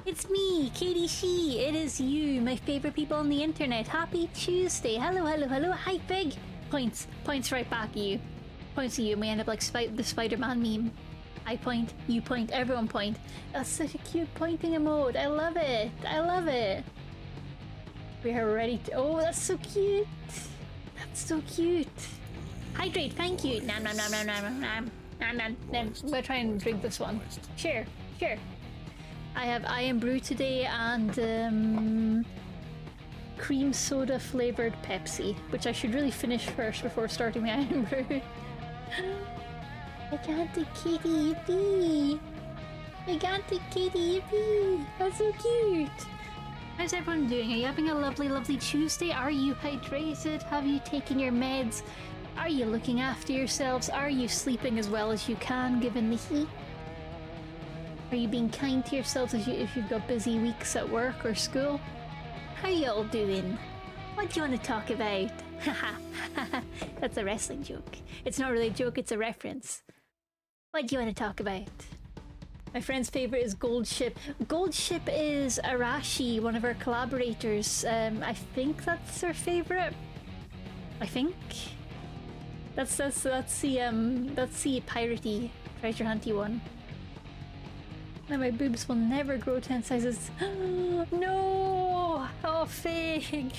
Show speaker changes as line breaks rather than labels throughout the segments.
It's me, Katie She. It is you, my favorite people on the internet. Happy Tuesday. Hello, hello, hello. Hi, Big. Points. Points right back at you. Points at you. We end up like the Spider-Man meme. I point, you point, everyone point. That's such a cute pointing emote. I love it. I love it. We are ready to... Oh, that's so cute. That's so cute. Hydrate, thank you. Nom nom nom nom nom nom nom nom nom. We'll try and drink this one. Sure, sure. I have I Am Brew today and cream soda flavored Pepsi, which I should really finish first before starting the I Am Brew. I got the kitty, yippee! I got the kitty, yippee! That's so cute! How's everyone doing? Are you having a lovely, lovely Tuesday? Are you hydrated? Have you taken your meds? Are you looking after yourselves? Are you sleeping as well as you can given the heat? Are you being kind to yourselves if you've got busy weeks at work or school? How y'all doing? What do you want to talk about? Haha, that's a wrestling joke. It's not really a joke, it's a reference. What do you want to talk about? My friend's favorite is Gold Ship. Gold Ship is Arashi, one of our collaborators. I think that's her favorite. I think. That's the piratey treasure hunty one. Now my boobs will never grow 10 sizes. No! Oh, Fig!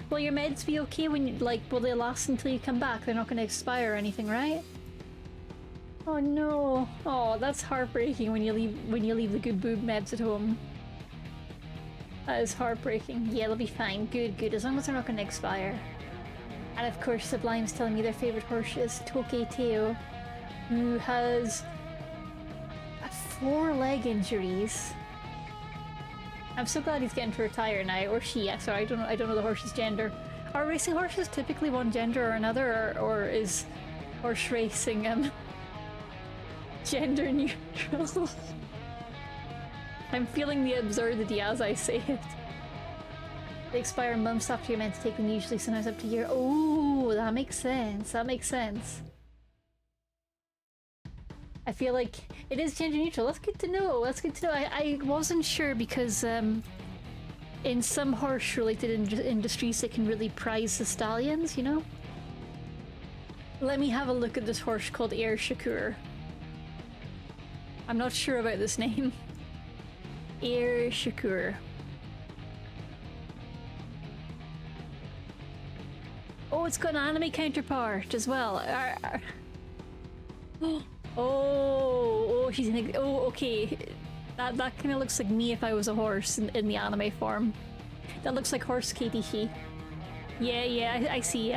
Will your meds be okay when you, like, will they last until you come back? They're not going to expire or anything, right? Oh no! Oh, that's heartbreaking when you leave the good boob meds at home. That is heartbreaking. Yeah, they'll be fine. Good, good. As long as they're not going to expire. And of course, Sublime's telling me their favorite horse is Toketeo, who has 4 leg injuries. I'm so glad he's getting to retire now, or she. Sorry, I don't know the horse's gender. Are racing horses typically one gender or another, or is horse racing gender neutral? I'm feeling the absurdity as I say it. They expire months after you're meant to take them, usually sometimes up to a year. Oh, that makes sense. That makes sense. I feel like it is gender neutral. That's good to know. That's good to know. I wasn't sure because in some horse-related industries they can really prize the stallions, you know? Let me have a look at this horse called Air Shakur. I'm not sure about this name. Air Shakur. Oh, it's got an anime counterpart as well. Oh, she's in a, oh, okay. That kind of looks like me if I was a horse in the anime form. That looks like horse Katie She. Yeah, I see.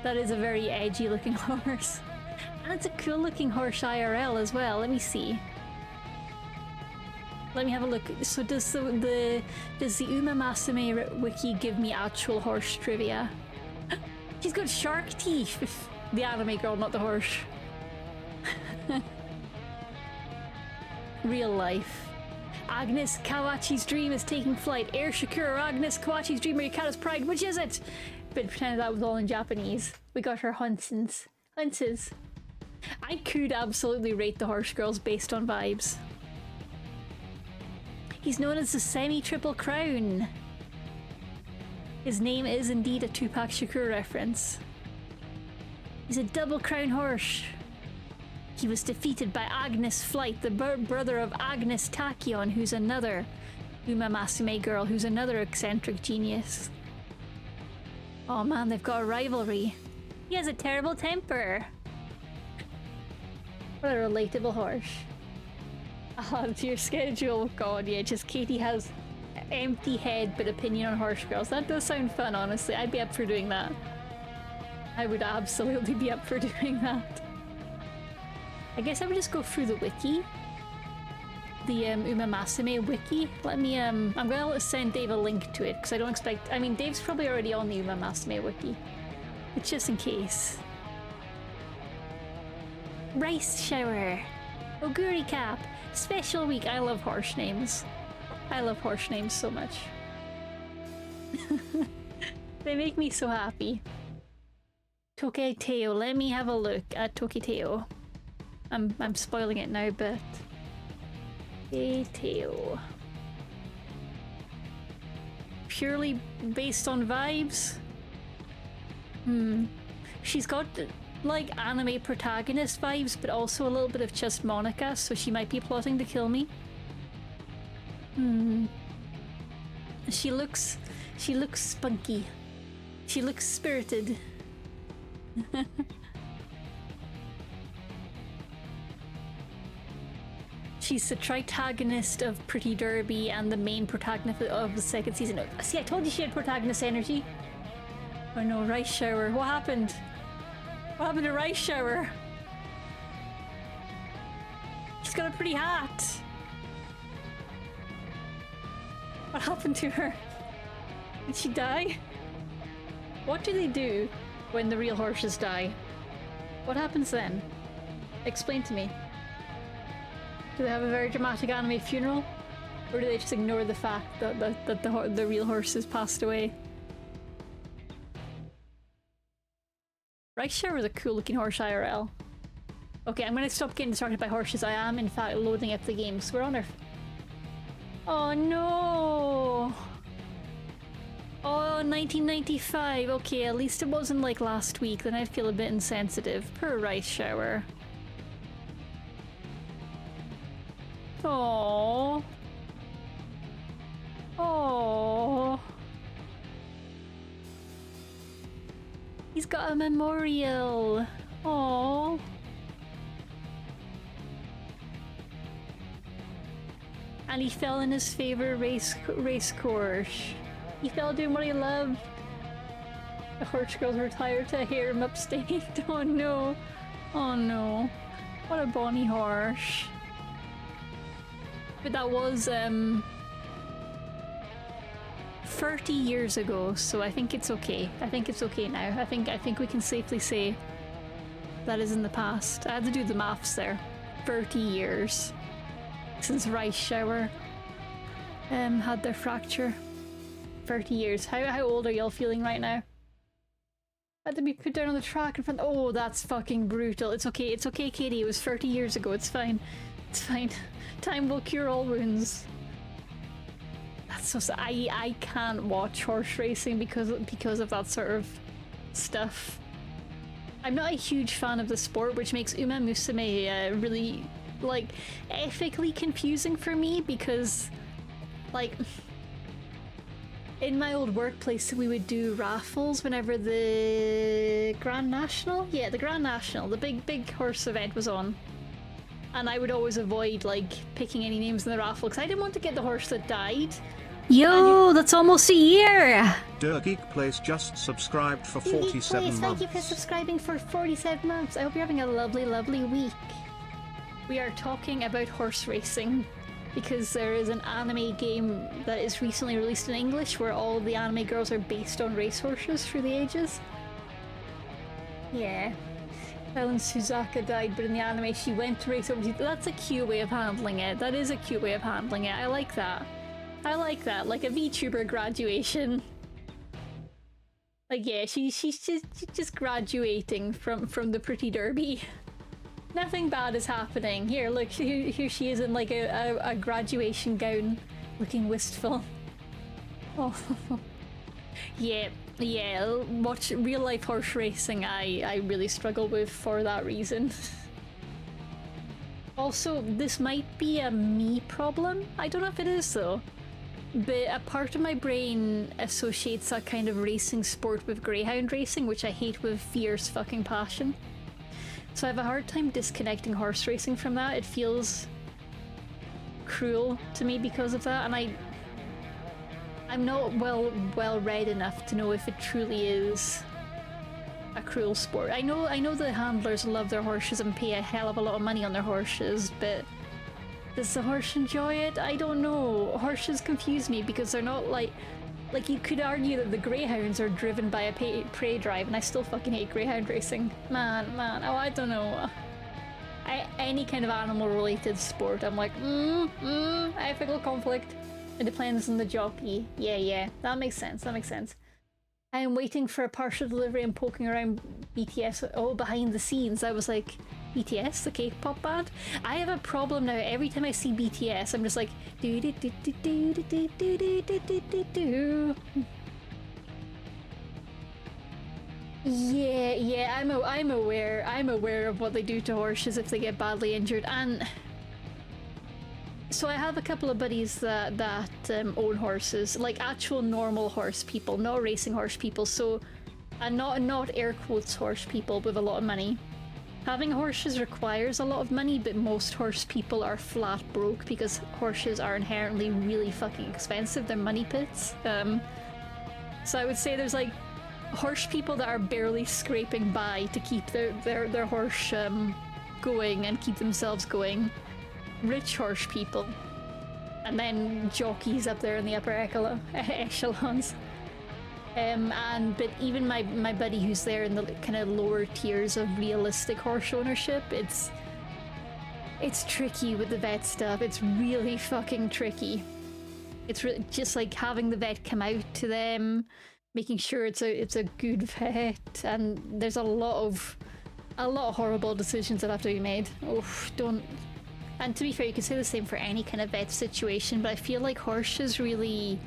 That is a very edgy looking horse. And it's a cool looking horse IRL as well. Let me see. Let me have a look. So does the Uma Masame wiki give me actual horse trivia? She's got shark teeth! The anime girl, not the horse. Real life. Agnes Kawachi's dream is taking flight. Air Shakur, Agnes Kawachi's dream, Rikata's pride. Which is it? But pretend that was all in Japanese. We got her Hunses. I could absolutely rate the horse girls based on vibes. He's known as the Semi-Triple Crown. His name is indeed a Tupac Shakur reference. He's a double crown horse. He was defeated by Agnes Flight, the brother of Agnes Tachyon, who's another Uma Masume girl, who's another eccentric genius. Oh man, they've got a rivalry. He has a terrible temper. What a relatable horse. Add to your schedule. God, yeah, just Katie has empty head but opinion on horse girls. That does sound fun, honestly. I'd be up for doing that. I would absolutely be up for doing that. I guess I would just go through the wiki. The Uma Masame wiki. Let me, I'm gonna send Dave a link to it, because I don't expect... I mean, Dave's probably already on the Uma Masame wiki. But just in case. Rice shower. Oguri cap. Special week. I love horse names. I love horse names so much. They make me so happy. Toketeo. Let me have a look at Toketeo. I'm spoiling it now, but A tail. Purely based on vibes? She's got like anime protagonist vibes, but also a little bit of just Monica, so she might be plotting to kill me. She looks spunky. She looks spirited. She's the tritagonist of Pretty Derby and the main protagonist of the second season. See, I told you she had protagonist energy. Oh no, Rice Shower. What happened? What happened to Rice Shower? She's got a pretty hat. What happened to her? Did she die? What do they do when the real horses die? What happens then? Explain to me. Do they have a very dramatic anime funeral? Or do they just ignore the fact that the real horses passed away? Rice Shower is a cool looking horse IRL. Okay, I'm gonna stop getting distracted by horses. I am in fact loading up the game, so we're on our... Oh no! Oh, 1995. Okay, at least it wasn't like last week, then I'd feel a bit insensitive. Poor Rice Shower. Oh. Oh. He's got a memorial. Oh. And he fell in his favorite race course. He fell doing what he loved. The horse girls were tired to hear him upstate. Oh no. Oh no. What a bonny horse. But that was 30 years ago, so I think it's okay. I think it's okay now. I think we can safely say that is in the past. I had to do the maths there. 30 years since Rice Shower had their fracture. 30 years. How old are y'all feeling right now? I had to be put down on the track in front. Oh, that's fucking brutal. It's okay, Katie. It was 30 years ago. It's fine. It's fine. Time will cure all wounds. That's so sad. I can't watch horse racing because of that sort of stuff. I'm not a huge fan of the sport, which makes Uma Musume really, like, ethically confusing for me because, like, in my old workplace we would do raffles whenever the Grand National, the Grand National, the big horse event was on. And I would always avoid, like, picking any names in the raffle because I didn't want to get the horse that died. Yo, that's almost a year!
Geek Place just subscribed for 47 months.
Thank you for subscribing for 47 months. I hope you're having a lovely, lovely week. We are talking about horse racing because there is an anime game that is recently released in English where all the anime girls are based on racehorses through the ages. Yeah. Ellen Suzaka died, but in the anime she went to race overseas. That's a cute way of handling it. That is a cute way of handling it. I like that. I like that. Like a VTuber graduation. Like, yeah, she's just graduating from the Pretty Derby. Nothing bad is happening. Here, look, here she is in like a graduation gown, looking wistful. Oh. Yeah, watch real life horse racing I really struggle with for that reason. Also, this might be a me problem. I don't know if it is though. But a part of my brain associates that kind of racing sport with greyhound racing, which I hate with fierce fucking passion. So I have a hard time disconnecting horse racing from that. It feels cruel to me because of that, and I'm not well read enough to know if it truly is a cruel sport. I know the handlers love their horses and pay a hell of a lot of money on their horses, but does the horse enjoy it? I don't know. Horses confuse me because they're not like you could argue that the greyhounds are driven by a prey drive, and I still fucking hate greyhound racing. Man, oh, I don't know. Any kind of animal related sport, I'm like, ethical conflict. It depends on the jockey. Yeah, that makes sense. I am waiting for a partial delivery and poking around BTS. Oh, behind the scenes. I was like, BTS, the K-pop band. I have a problem now. Every time I see BTS, I'm just like do do do do do do do do do do do. Yeah, I'm aware of what they do to horses if they get badly injured. And so I have a couple of buddies that own horses, like actual normal horse people, not racing horse people. So, and not air quotes horse people with a lot of money. Having horses requires a lot of money, but most horse people are flat broke because horses are inherently really fucking expensive. They're money pits. So I would say there's like horse people that are barely scraping by to keep their horse going and keep themselves going. Rich horse people, and then jockeys up there in the upper echelons. But even my buddy who's there in the kind of lower tiers of realistic horse ownership, it's tricky with the vet stuff. It's really fucking tricky. It's just like having the vet come out to them, making sure it's a good vet, and there's a lot of horrible decisions that have to be made. Oh, don't. And to be fair, you could say the same for any kind of vet situation, but I feel like horses really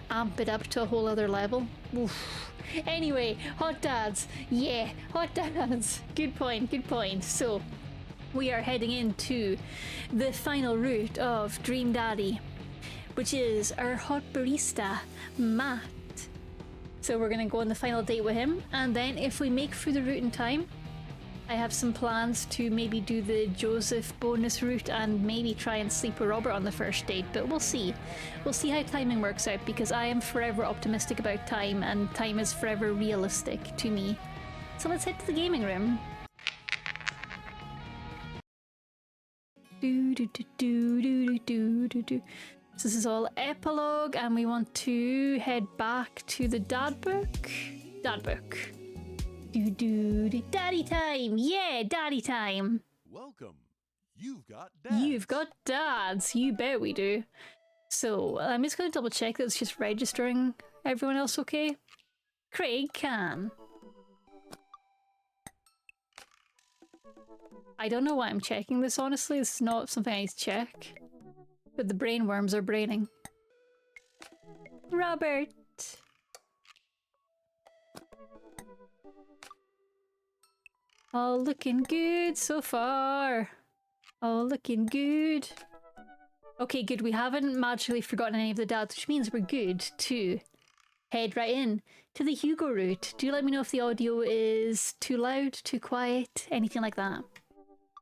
amp it up to a whole other level. Oof. Anyway, hot dads. Yeah, hot dads. Good point, good point. So, we are heading into the final route of Dream Daddy, which is our hot barista, Matt. So we're gonna go on the final date with him, and then if we make through the route in time, I have some plans to maybe do the Joseph bonus route and maybe try and sleep with Robert on the first date, but we'll see. We'll see how timing works out, because I am forever optimistic about time, and time is forever realistic to me. So let's head to the gaming room. So this is all epilogue, and we want to head back to the dad book. Dad book. Daddy time! Yeah, daddy time!
Welcome. You've got dads.
You've got dads. You bet we do. So I'm just going to double check that it's just registering everyone else okay. Craig can. I don't know why I'm checking this, honestly. This is not something I need to check. But the brain worms are braining. Robert! All looking good so far. All looking good. Okay, good. We haven't magically forgotten any of the dads, which means we're good to head right in to the Hugo route. Do let me know if the audio is too loud, too quiet, anything like that.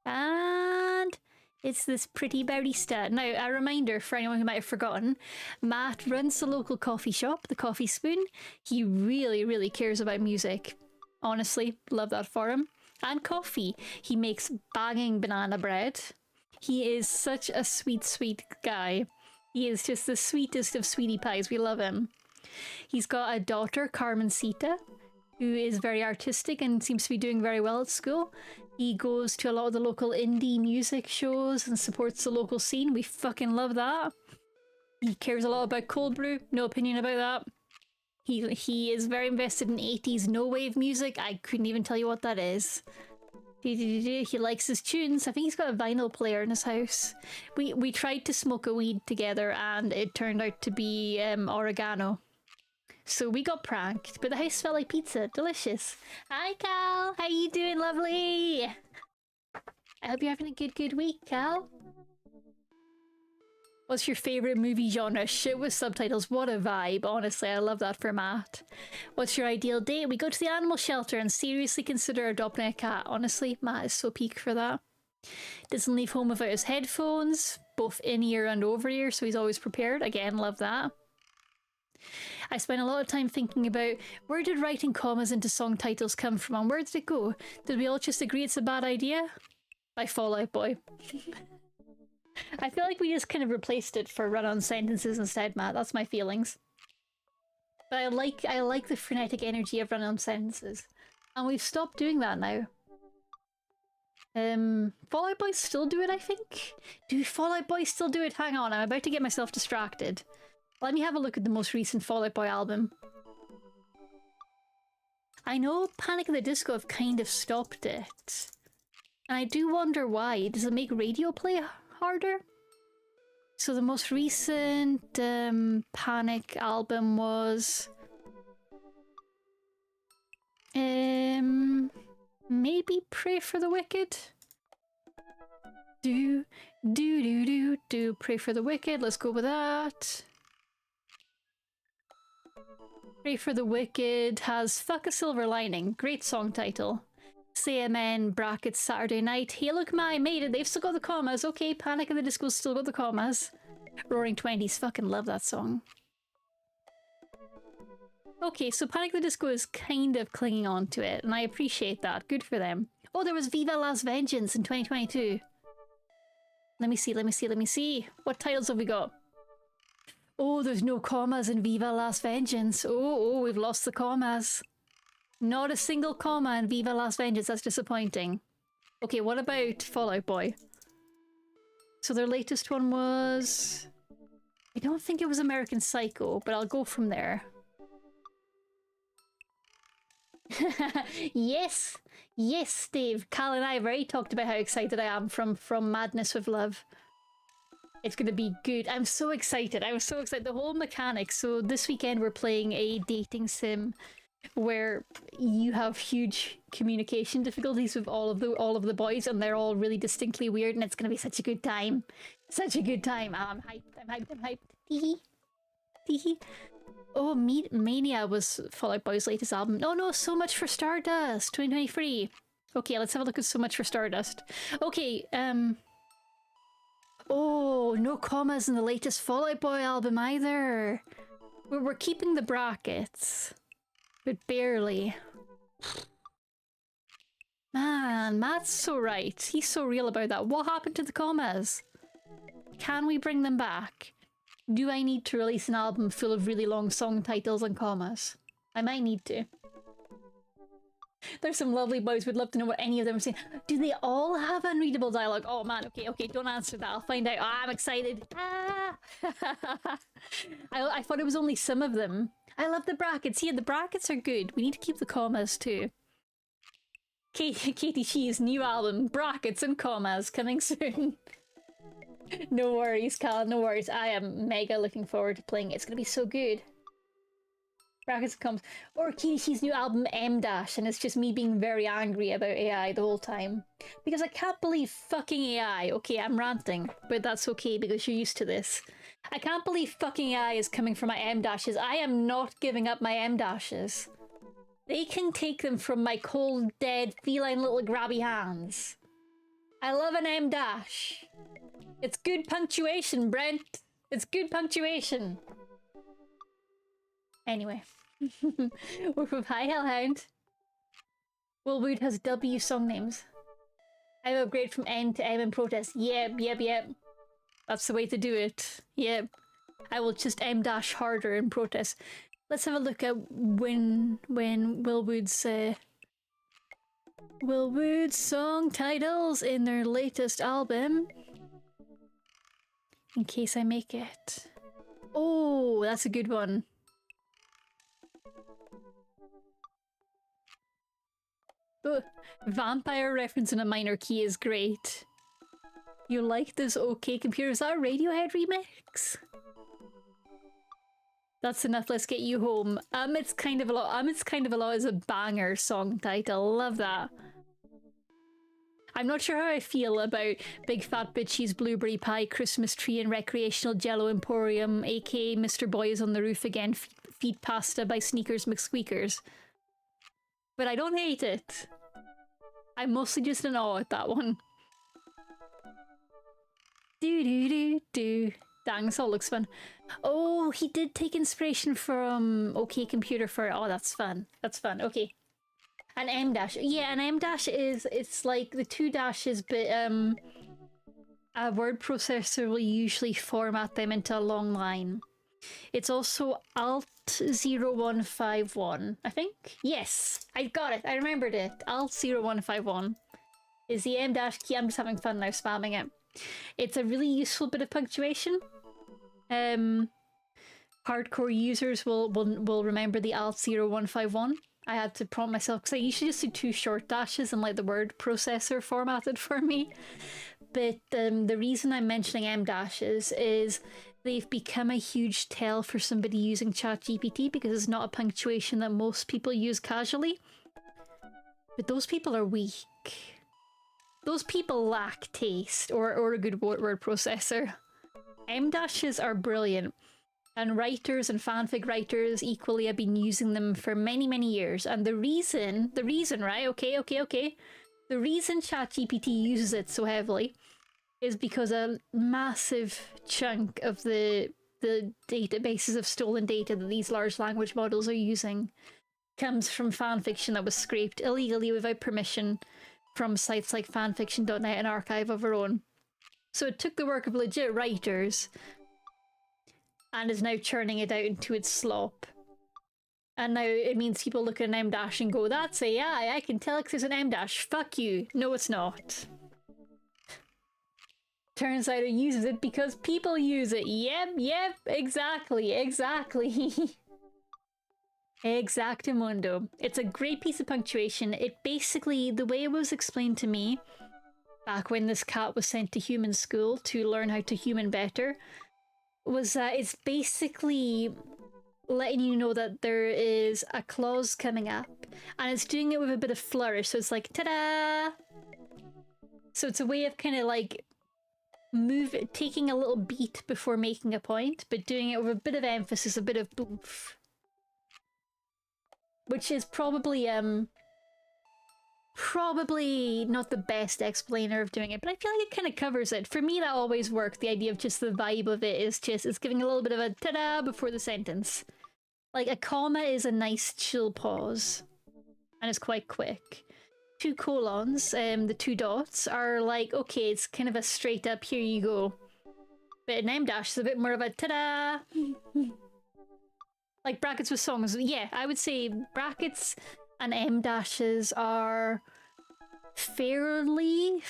And it's this pretty barista. Now, a reminder for anyone who might have forgotten, Matt runs the local coffee shop, the Coffee Spoon. He really, really cares about music. Honestly, love that for him. And coffee. He makes banging banana bread. He is such a sweet, sweet guy. He is just the sweetest of sweetie pies. We love him. He's got a daughter, Carmencita, who is very artistic and seems to be doing very well at school. He goes to a lot of the local indie music shows and supports the local scene. We fucking love that. He cares a lot about cold brew. No opinion about that. He is very invested in 80s no-wave music. I couldn't even tell you what that is. He likes his tunes. I think he's got a vinyl player in his house. We tried to smoke a weed together and it turned out to be oregano. So we got pranked, but the house smelled like pizza. Delicious. Hi, Cal. How you doing, lovely? I hope you're having a good week, Cal. What's your favourite movie genre? Shit with subtitles. What a vibe. Honestly, I love that for Matt. What's your ideal date? We go to the animal shelter and seriously consider adopting a cat. Honestly, Matt is so peak for that. Doesn't leave home without his headphones, both in-ear and over-ear, so he's always prepared. Again, love that. I spent a lot of time thinking about where did writing commas into song titles come from and where did it go? Did we all just agree it's a bad idea? By Fall Out Boy. I feel like we just kind of replaced it for run-on sentences instead, Matt. That's my feelings. But I like the frenetic energy of run-on sentences. And we've stopped doing that now. Fall Out Boys still do it, I think? Do Fall Out Boys still do it? Hang on, I'm about to get myself distracted. Let me have a look at the most recent Fall Out Boy album. I know Panic at the Disco have kind of stopped it. And I do wonder why. Does it make radio play harder? So the most recent Panic album was... maybe Pray for the Wicked? Do, Pray for the Wicked. Let's go with that. Pray for the Wicked has Fuck a Silver Lining. Great song title. Say Amen, brackets Saturday Night. Hey, look, I made it. They've still got the commas. Okay, Panic at the Disco's still got the commas. Roaring Twenties. Fucking love that song. Okay, so Panic at the Disco is kind of clinging on to it, and I appreciate that. Good for them. Oh, there was Viva Las Vengeance in 2022. Let me see. What titles have we got? Oh, there's no commas in Viva Las Vengeance. Oh, we've lost the commas. Not a single comma in Viva Las Vengeance. That's disappointing. Okay, what about Fall Out Boy? So their latest one was... I don't think it was American Psycho, but I'll go from there. Yes! Yes, Dave. Cal and I have already talked about how excited I am from Madness with Love. It's gonna be good. I'm so excited. I'm so excited. The whole mechanics. So this weekend we're playing a dating sim where you have huge communication difficulties with all of the boys, and they're all really distinctly weird, and it's gonna be such a good time. Such a good time. I'm hyped. Teehee. Teehee. Oh, Mania was Fall Out Boy's latest album. Oh no, So Much for Stardust 2023. Okay, let's have a look at So Much for Stardust. Okay, oh, no commas in the latest Fall Out Boy album either. We're keeping the brackets, but barely. Man, Matt's so right. He's so real about that. What happened to the commas? Can we bring them back? Do I need to release an album full of really long song titles and commas? I might need to. There's some lovely boys. Would love to know what any of them are saying. Do they all have unreadable dialogue? Oh man, okay, don't answer that. I'll find out. Oh, I'm excited. Ah! I thought it was only some of them. I love the brackets. Yeah, the brackets are good. We need to keep the commas too. Katie Shee's new album, brackets and commas, coming soon. No worries, Cal, no worries. I am mega looking forward to playing it. It's gonna be so good. Brackets and commas. Or Katie Shee's new album, M Dash, and it's just me being very angry about AI the whole time. Because I can't believe fucking AI. Okay, I'm ranting, but that's okay because you're used to this. I can't believe fucking AI is coming for my M Dashes. I am not giving up my M Dashes. They can take them from my cold, dead, feline little grabby hands. I love an M dash. It's good punctuation, Brent. It's good punctuation. Anyway. We're from Hi Hellhound. Will Wood has W song names. I upgrade from N to M in protest. Yep. That's the way to do it. Yep. I will just M dash harder in protest. Let's have a look at when Will Wood's song titles in their latest album. In case I make it. Oh, that's a good one. The vampire reference in a minor key is great. You like this OK Computer? Is that a Radiohead remix? That's enough, let's get you home. It's kind of a lot. It's kind of a lot is a banger song title. Love that. I'm not sure how I feel about Big Fat Bitchy's Blueberry Pie Christmas Tree and Recreational Jello Emporium, aka Mr. Boy is on the Roof Again, Feed Pasta by Sneakers McSqueakers. But I don't hate it. I'm mostly just in awe at that one. Do. Dang, this all looks fun. Oh, he did take inspiration from OK Computer for... Oh, that's fun. That's fun. Okay. An M dash. Yeah, an M dash is... It's like the two dashes, but a word processor will usually format them into a long line. It's also Alt 0151, I think? Yes! I got it! I remembered it! Alt 0151 is the M dash key. I'm just having fun now spamming it. It's a really useful bit of punctuation. Hardcore users will remember the Alt 0151. I had to prompt myself because I usually just do 2 short dashes and let the word processor format it for me. But the reason I'm mentioning M dashes is they've become a huge tell for somebody using ChatGPT because it's not a punctuation that most people use casually. But those people are weak. Those people lack taste or a good word processor. M dashes are brilliant. And writers and fanfic writers equally have been using them for many, many years. And the reason, right? Okay. The reason ChatGPT uses it so heavily is because a massive chunk of the databases of stolen data that these large language models are using comes from fanfiction that was scraped illegally without permission from sites like fanfiction.net, an archive of our own. So it took the work of legit writers and is now churning it out into its slop. And now it means people look at an M dash and go, that's AI, I can tell because there's an M dash. Fuck you. No, it's not. Turns out it uses it because people use it. Yep, exactly. Exactamundo. It's a great piece of punctuation. It basically, the way it was explained to me, back when this cat was sent to human school to learn how to human better, was that it's basically letting you know that there is a clause coming up, and it's doing it with a bit of flourish, so it's like, ta-da! So it's a way of kind of like taking a little beat before making a point, but doing it with a bit of emphasis, a bit of boof. Which is probably not the best explainer of doing it, but I feel like it kind of covers it. For me, that always worked. The idea of just the vibe of it is just, it's giving a little bit of a ta-da before the sentence. Like, a comma is a nice chill pause, and it's quite quick. 2 colons, the 2 dots, are like, okay, it's kind of a straight up, here you go. But an M dash is a bit more of a ta-da! Like brackets with songs. Yeah, I would say brackets and M dashes are fairly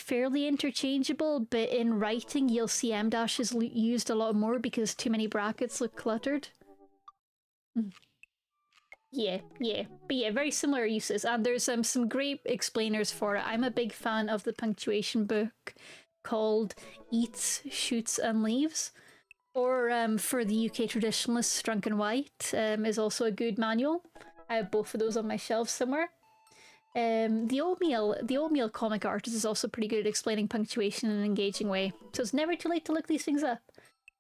interchangeable, but in writing you'll see M dashes used a lot more because too many brackets look cluttered. Yeah. But yeah, very similar uses, and there's some great explainers for it. I'm a big fan of the punctuation book called Eats, Shoots and Leaves. Or for the UK traditionalists, Drunken White is also a good manual. I have both of those on my shelf somewhere. The Oatmeal comic artist is also pretty good at explaining punctuation in an engaging way. So it's never too late to look these things up.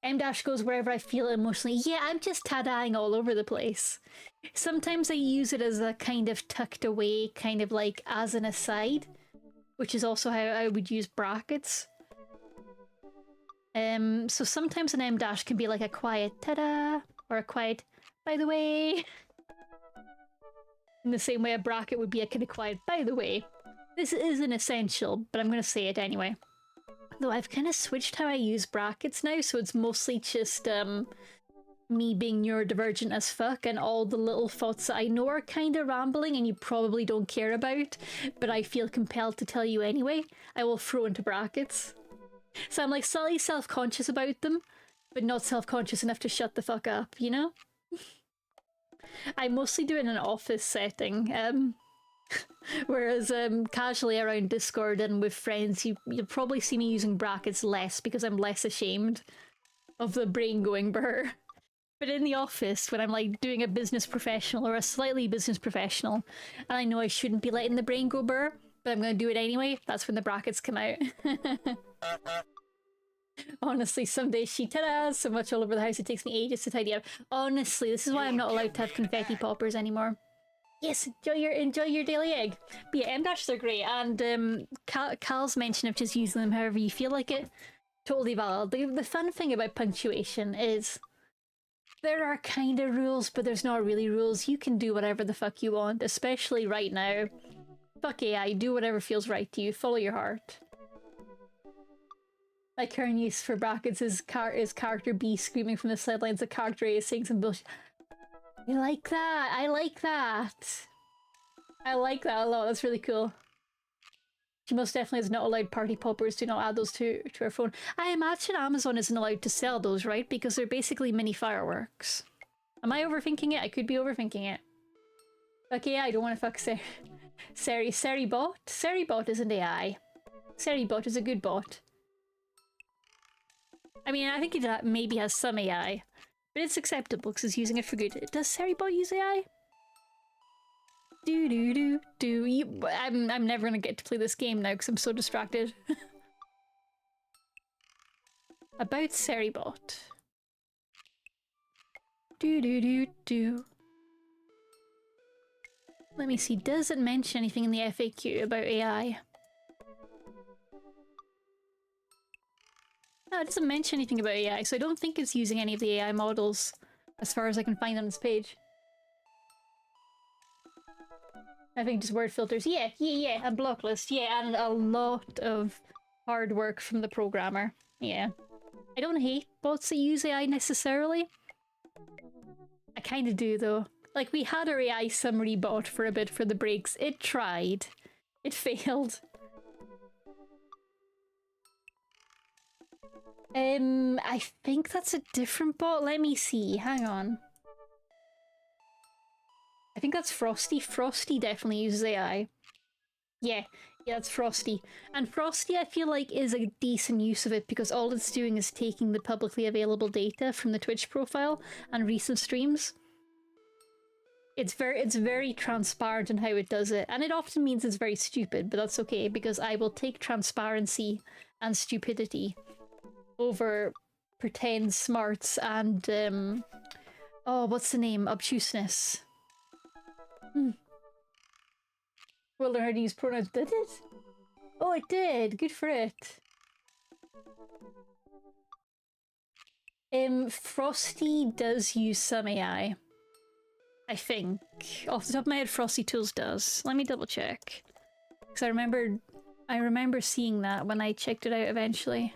M dash goes wherever I feel emotionally. Yeah, I'm just ta-daing all over the place. Sometimes I use it as a kind of tucked away, kind of like as an aside, which is also how I would use brackets. So sometimes an M dash can be like a quiet ta-da, or a quiet by the way. In the same way a bracket would be a kind of quiet by the way. This isn't essential, but I'm going to say it anyway. Though I've kind of switched how I use brackets now, so it's mostly just me being neurodivergent as fuck, and all the little thoughts that I know are kind of rambling and you probably don't care about, but I feel compelled to tell you anyway, I will throw into brackets. So I'm like slightly self-conscious about them, but not self-conscious enough to shut the fuck up, you know? I mostly do it in an office setting, whereas casually around Discord and with friends, you'll probably see me using brackets less because I'm less ashamed of the brain going brr. But in the office, when I'm like doing a business professional or a slightly business professional, and I know I shouldn't be letting the brain go brr, but I'm going to do it anyway, that's when the brackets come out. Honestly, some days she ta-da so much all over the house it takes me ages to tidy up. Honestly, this is why I'm not allowed to have confetti poppers anymore. Yes, enjoy your daily egg. But yeah, M dashes are great, and Cal's mention of just using them however you feel like it, totally valid. The fun thing about punctuation is there are kind of rules, but there's not really rules. You can do whatever the fuck you want, especially right now. Fuck AI, do whatever feels right to you. Follow your heart. My current use for brackets is character B screaming from the sidelines that character A is saying some bullshit. I like that. I like that. I like that a lot. That's really cool. She most definitely is not allowed party poppers. Do not add those to her phone. I imagine Amazon isn't allowed to sell those, right? Because they're basically mini fireworks. Am I overthinking it? I could be overthinking it. Fuck AI, I don't want to fuck Seribot? Seribot is an AI. Seribot is a good bot. I mean, I think it maybe has some AI, but it's acceptable because it's using it for good. Does Seribot use AI? I'm never gonna get to play this game now because I'm so distracted. About Seribot. Let me see, does it mention anything in the FAQ about AI? No, it doesn't mention anything about AI, so I don't think it's using any of the AI models as far as I can find on this page. I think just word filters. Yeah, and block list. Yeah, and a lot of hard work from the programmer. Yeah. I don't hate bots that use AI necessarily. I kind of do though. Like, we had our AI summary bot for a bit for the breaks. It tried. It failed. I think that's a different bot. Let me see. Hang on. I think that's Frosty. Frosty definitely uses AI. Yeah, it's Frosty. And Frosty, I feel like, is a decent use of it because all it's doing is taking the publicly available data from the Twitch profile and recent streams. It's very transparent in how it does it, and it often means it's very stupid, but that's okay because I will take transparency and stupidity over pretend smarts and oh, what's the name? Obtuseness. We'll learn how to use pronouns. Did it? Oh, it did. Good for it. Frosty does use some AI. I think. Off the top of my head, Frosty Tools does. Let me double check. Because I remember seeing that when I checked it out eventually.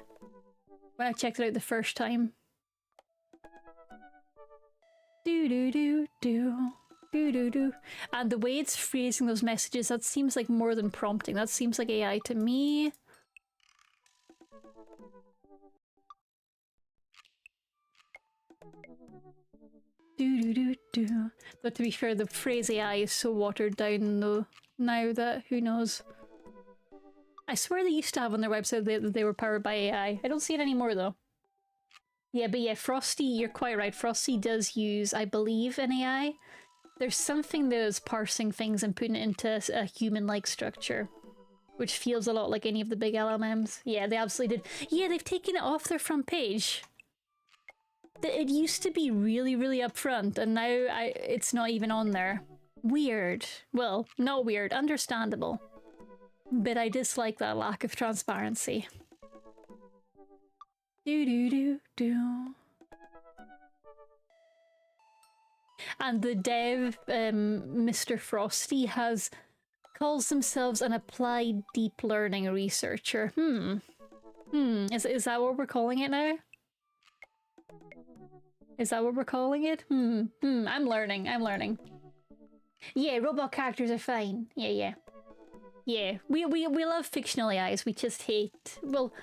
When I checked it out the first time. And the way it's phrasing those messages, that seems like more than prompting. That seems like AI to me. But to be fair, the phrase AI is so watered down though now that who knows. I swear they used to have on their website that they were powered by AI. I don't see it anymore though. Yeah, but yeah, Frosty, you're quite right. Frosty does use, I believe, an AI. There's something that is parsing things and putting it into a human-like structure, which feels a lot like any of the big LLMs. Yeah, they absolutely did. Yeah, they've taken it off their front page. It used to be really, really upfront, and now it's not even on there. Weird. Well, not weird, understandable. But I dislike that lack of transparency. And the dev, Mr. Frosty, calls themselves an applied deep learning researcher. Is that what we're calling it now? Is that what we're calling it? I'm learning. Yeah, robot characters are fine. Yeah. We love fictional AIs, we just hate... Well...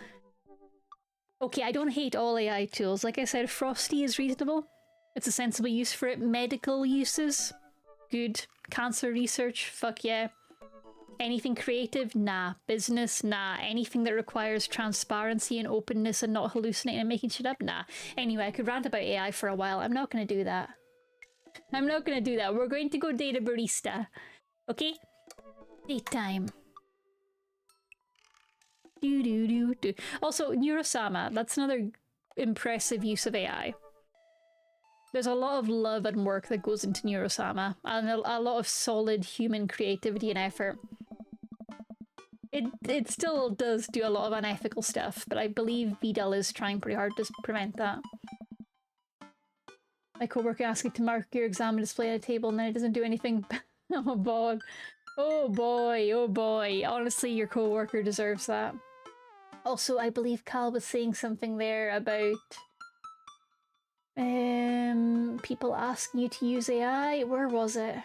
Okay, I don't hate all AI tools. Like I said, Frosty is reasonable. It's a sensible use for it. Medical uses? Good. Cancer research? Fuck yeah. Anything creative? Nah. Business? Nah. Anything that requires transparency and openness and not hallucinating and making shit up? Nah. Anyway, I could rant about AI for a while. I'm not gonna do that. I'm not gonna do that. We're going to go date a barista. Okay? Date time. Also, Neurosama. That's another impressive use of AI. There's a lot of love and work that goes into Neurosama, and a lot of solid human creativity and effort. It still does do a lot of unethical stuff, but I believe VDL is trying pretty hard to prevent that. My coworker asked you to mark your exam and display at a table, and then it doesn't do anything. Oh boy. Oh boy, oh boy. Honestly, your coworker deserves that. Also, I believe Cal was saying something there about people asking you to use AI. Where was it?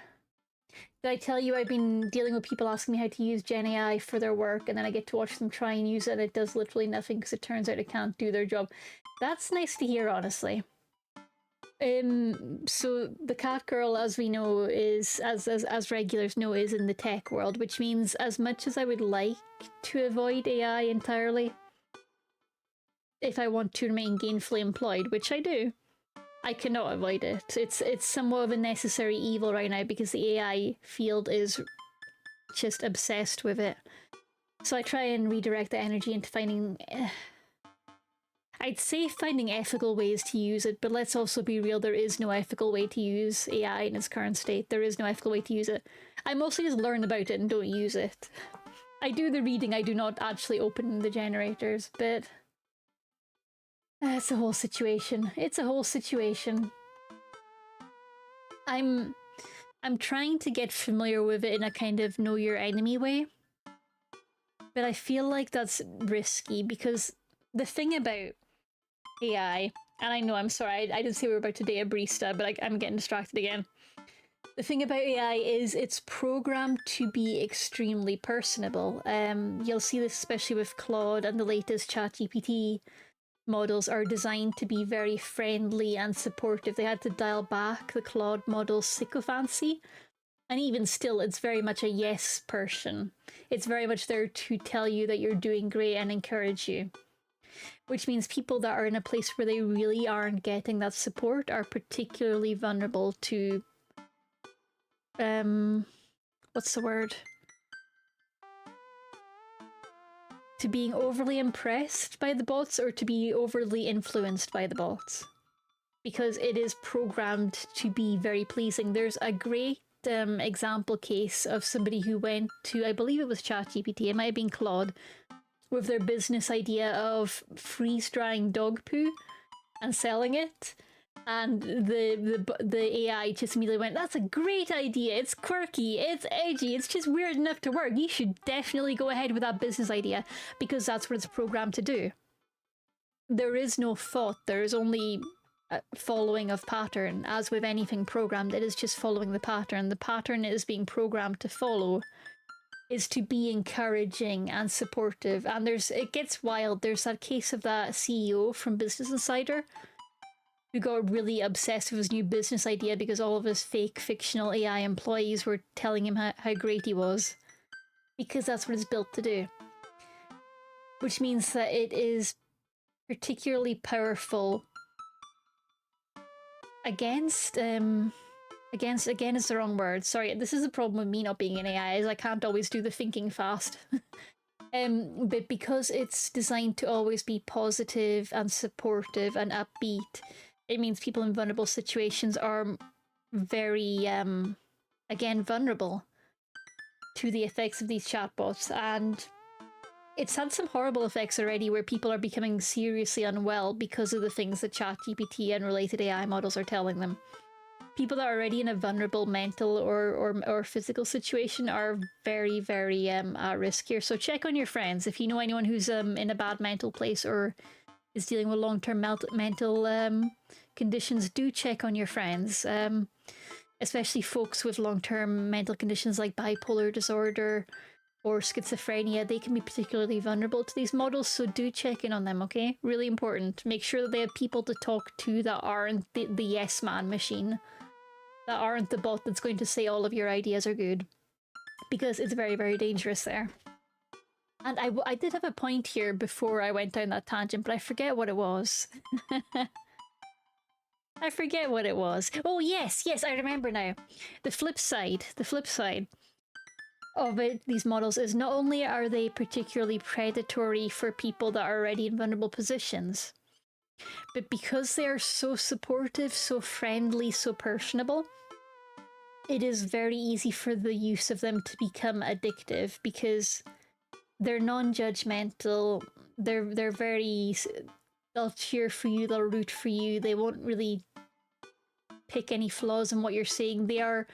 Did I tell you I've been dealing with people asking me how to use Gen AI for their work, and then I get to watch them try and use it and it does literally nothing because it turns out it can't do their job? That's nice to hear, honestly. So the cat girl, as we know, is as regulars know, is in the tech world, which means as much as I would like to avoid AI entirely, if I want to remain gainfully employed, which I do, I cannot avoid it. It's somewhat of a necessary evil right now because the AI field is just obsessed with it. So I try and redirect the energy into finding. I'd say finding ethical ways to use it, but let's also be real, there is no ethical way to use AI in its current state. There is no ethical way to use it. I mostly just learn about it and don't use it. I do the reading, I do not actually open the generators, but it's a whole situation. It's a whole situation. I'm trying to get familiar with it in a kind of know your enemy way, but I feel like that's risky because the thing about AI, and I know, I'm sorry, I didn't say we were about to date a barista, but I'm getting distracted again. The thing about AI is it's programmed to be extremely personable. You'll see this especially with Claude, and the latest ChatGPT models are designed to be very friendly and supportive. They had to dial back the Claude model's sycophancy. And even still, it's very much a yes person. It's very much there to tell you that you're doing great and encourage you. Which means people that are in a place where they really aren't getting that support are particularly vulnerable to what's the word? To being overly impressed by the bots or to be overly influenced by the bots. Because it is programmed to be very pleasing. There's a great example case of somebody who went to, I believe it was ChatGPT, it might have been Claude, with their business idea of freeze drying dog poo and selling it. And the AI just immediately went, that's a great idea, it's quirky, it's edgy, it's just weird enough to work. You should definitely go ahead with that business idea because that's what it's programmed to do. There is no thought, there is only following of pattern. As with anything programmed, it is just following the pattern. The pattern it is being programmed to follow is to be encouraging and supportive. And it gets wild. There's that case of that CEO from Business Insider who got really obsessed with his new business idea because all of his fake fictional AI employees were telling him how great he was. Because that's what it's built to do. Which means that it is particularly powerful against again is the wrong word. Sorry, this is the problem with me not being an AI, is I can't always do the thinking fast. But because it's designed to always be positive and supportive and upbeat, it means people in vulnerable situations are very again vulnerable to the effects of these chatbots. And it's had some horrible effects already where people are becoming seriously unwell because of the things that ChatGPT and related AI models are telling them. People that are already in a vulnerable mental or physical situation are very, very at risk here. So check on your friends. If you know anyone who's in a bad mental place or is dealing with long-term mental conditions, do check on your friends. Especially folks with long-term mental conditions like bipolar disorder or schizophrenia, they can be particularly vulnerable to these models, so do check in on them, okay? Really important. Make sure that they have people to talk to that aren't the yes man machine, that aren't the bot that's going to say all of your ideas are good, because it's very, very dangerous there. And I did have a point here before I went down that tangent, but I forget what it was. I forget what it was. Oh, yes, I remember now. The flip side of it, these models, is not only are they particularly predatory for people that are already in vulnerable positions, but because they are so supportive, so friendly, so personable, it is very easy for the use of them to become addictive because they're non-judgmental, they're very... they'll cheer for you, they'll root for you, they won't really pick any flaws in what you're saying. They are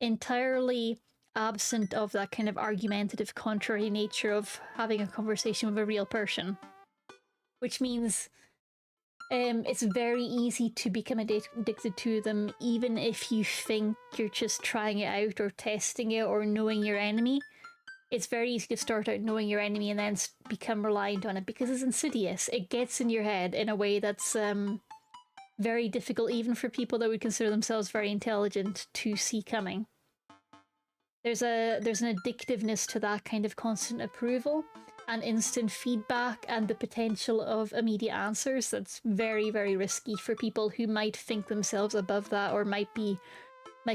entirely absent of that kind of argumentative, contrary nature of having a conversation with a real person. Which means it's very easy to become addicted to them, even if you think you're just trying it out or testing it or knowing your enemy. It's very easy to start out knowing your enemy and then become reliant on it because it's insidious. It gets in your head in a way that's very difficult even for people that would consider themselves very intelligent to see coming. There's an addictiveness to that kind of constant approval and instant feedback and the potential of immediate answers that's very, very risky for people who might think themselves above that or might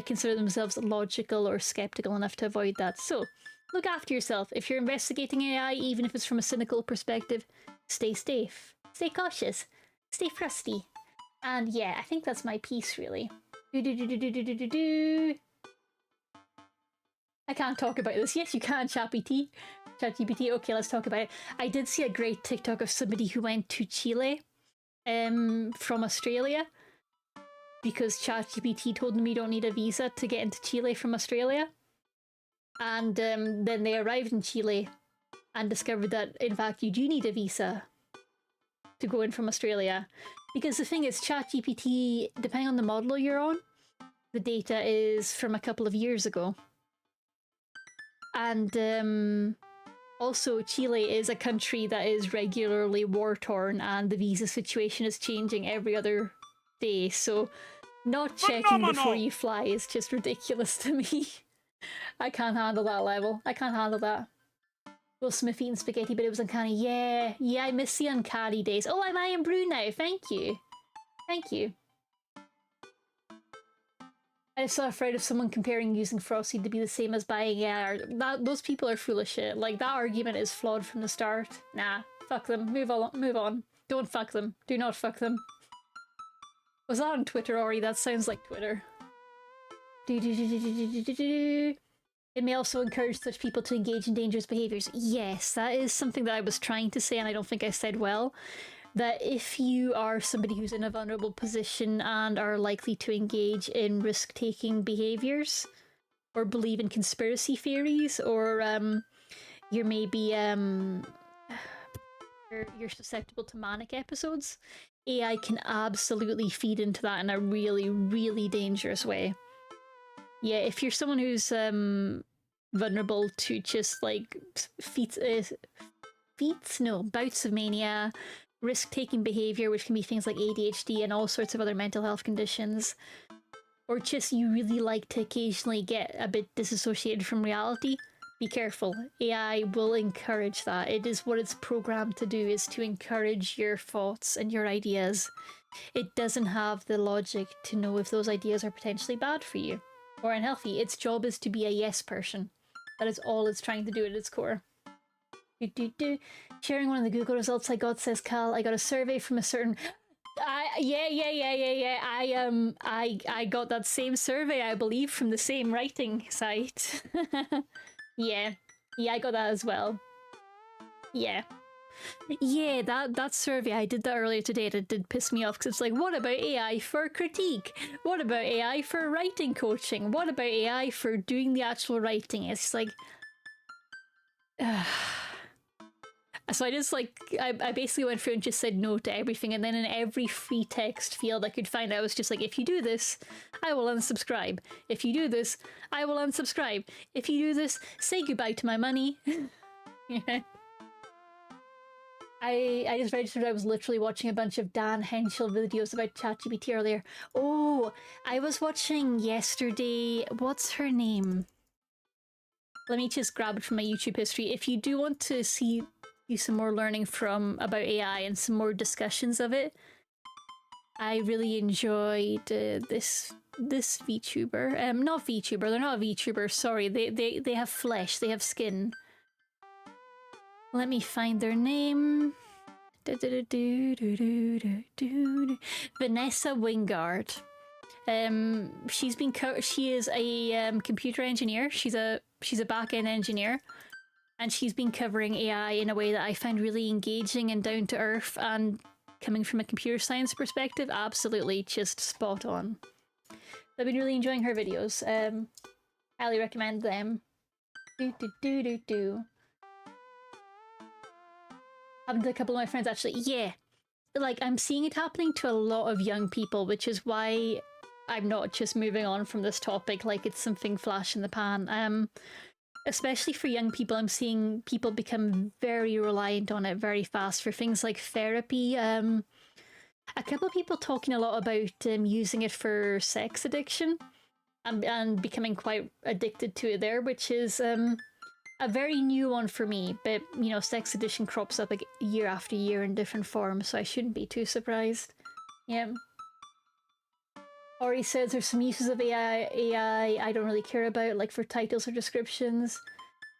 consider themselves logical or skeptical enough to avoid that. So look after yourself. If you're investigating AI, even if it's from a cynical perspective, stay safe, stay cautious, stay frosty. And yeah, I think that's my piece, really. I can't talk about this. Yes, you can, ChatGPT. Okay, let's talk about it. I did see a great TikTok of somebody who went to Chile from Australia because ChatGPT told them you don't need a visa to get into Chile from Australia. And then they arrived in Chile and discovered that, in fact, you do need a visa to go in from Australia. Because the thing is, ChatGPT, depending on the model you're on, the data is from a couple of years ago. And also, Chile is a country that is regularly war-torn, and the visa situation is changing every other day. So not checking before you fly is just ridiculous to me. I can't handle that level. I can't handle that. Will Smith eating spaghetti, but it was uncanny. Yeah, I miss the uncanny days. Oh, I'm Iron Brew now. Thank you. Thank you. I'm so afraid of someone comparing using Frosty to be the same as buying AI. Those people are full of shit. Like, that argument is flawed from the start. Nah, fuck them. Move on. Don't fuck them. Do not fuck them. Was that on Twitter, Ori? That sounds like Twitter. It may also encourage such people to engage in dangerous behaviours. Yes, that is something that I was trying to say, and I don't think I said well. That if you are somebody who's in a vulnerable position and are likely to engage in risk-taking behaviours, or believe in conspiracy theories, or you're maybe you're susceptible to manic episodes, AI can absolutely feed into that in a really, really dangerous way. Yeah, if you're someone who's vulnerable to just like bouts of mania, risk-taking behavior, which can be things like ADHD and all sorts of other mental health conditions, or just you really like to occasionally get a bit disassociated from reality, be careful. AI will encourage that. It is what it's programmed to do, is to encourage your thoughts and your ideas. It doesn't have the logic to know if those ideas are potentially bad for you or unhealthy. Its job is to be a yes person. That is all it's trying to do at its core. Sharing one of the Google results I got, says Cal. I got a survey from a certain... Yeah. I got that same survey, I believe, from the same writing site. Yeah, I got that as well. Yeah, that survey, I did that earlier today, that did piss me off, because it's like, what about AI for critique? What about AI for writing coaching? What about AI for doing the actual writing? It's like... So I just I basically went through and just said no to everything, and then in every free text field I could find, I was just like, if you do this, I will unsubscribe. If you do this, I will unsubscribe. If you do this, say goodbye to my money. Yeah. I just registered. I was literally watching a bunch of Dan Henschel videos about ChatGPT earlier. Oh, I was watching yesterday, what's her name? Let me just grab it from my YouTube history. If you do want to see some more learning about AI and some more discussions of it, I really enjoyed this VTuber. Not VTuber, they're not a VTuber, sorry. They have flesh, they have skin. Let me find their name. Vanessa Wingard. She is a computer engineer. She's a back-end engineer, and she's been covering AI in a way that I find really engaging and down to earth, and coming from a computer science perspective, absolutely just spot on. I've been really enjoying her videos. Highly recommend them. Happened to a couple of my friends, actually. Yeah, like, I'm seeing it happening to a lot of young people, which is why I'm not just moving on from this topic like it's something flash in the pan. Especially for young people, I'm seeing people become very reliant on it very fast for things like therapy. A couple of people talking a lot about using it for sex addiction and becoming quite addicted to it there, which is a very new one for me. But, you know, sex addiction crops up like year after year in different forms, so I shouldn't be too surprised. Yeah. Ori says there's some uses of AI I don't really care about, like for titles or descriptions.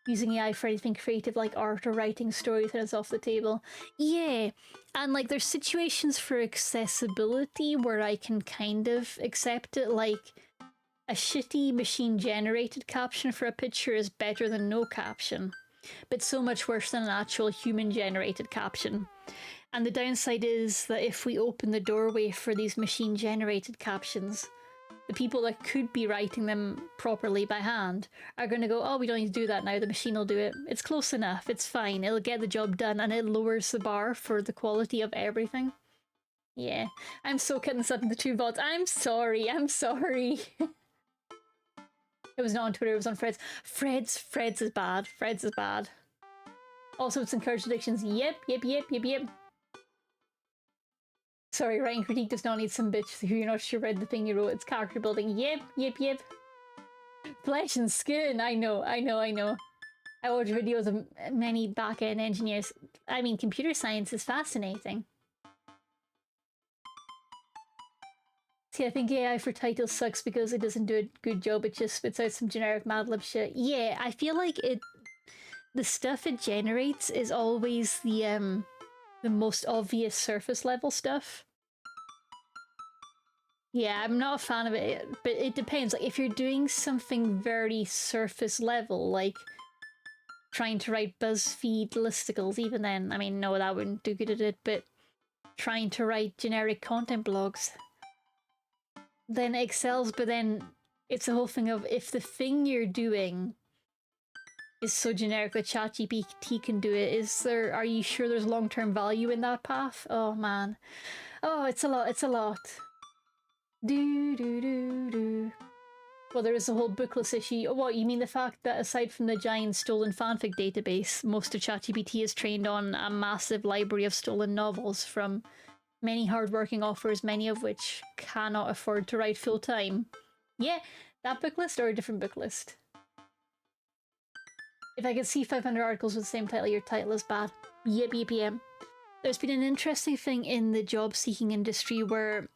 Using AI for anything creative like art or writing stories that is off the table. Yeah, and like there's situations for accessibility where I can kind of accept it, like a shitty machine generated caption for a picture is better than no caption, but so much worse than an actual human generated caption. And the downside is that if we open the doorway for these machine generated captions, the people that could be writing them properly by hand are going to go, oh, we don't need to do that now, the machine will do it. It's close enough, it's fine, it'll get the job done, and it lowers the bar for the quality of everything. Yeah, I'm so cutting this up into two VODs. I'm sorry. It was not on Twitter, it was on Fred's. Fred's is bad. Fred's is bad. Also, it's encouraged addictions. Yep. Sorry, writing critique does not need some bitch who you're not sure read the thing you wrote. It's character building. Yep. Flesh and skin. I know. I watch videos of many back-end engineers. I mean, computer science is fascinating. See, I think AI for titles sucks because it doesn't do a good job. It just spits out some generic Mad Lib shit. Yeah, I feel like the stuff it generates is always the most obvious surface level stuff. Yeah, I'm not a fan of it, but it depends. Like, if you're doing something very surface level, like trying to write BuzzFeed listicles, even then, I mean, no, that wouldn't do good at it, but trying to write generic content blogs, then it excels, but then it's the whole thing of if the thing you're doing is so generic that ChatGPT can do it, are you sure there's long-term value in that path? Oh man. Oh, it's a lot. Well, there is a whole bookless issue. What, you mean the fact that aside from the giant stolen fanfic database, most of ChatGPT is trained on a massive library of stolen novels from many hardworking authors, many of which cannot afford to write full-time? Yeah, that book list or a different book list? If I could see 500 articles with the same title, your title is bad. Yep. There's been an interesting thing in the job-seeking industry where...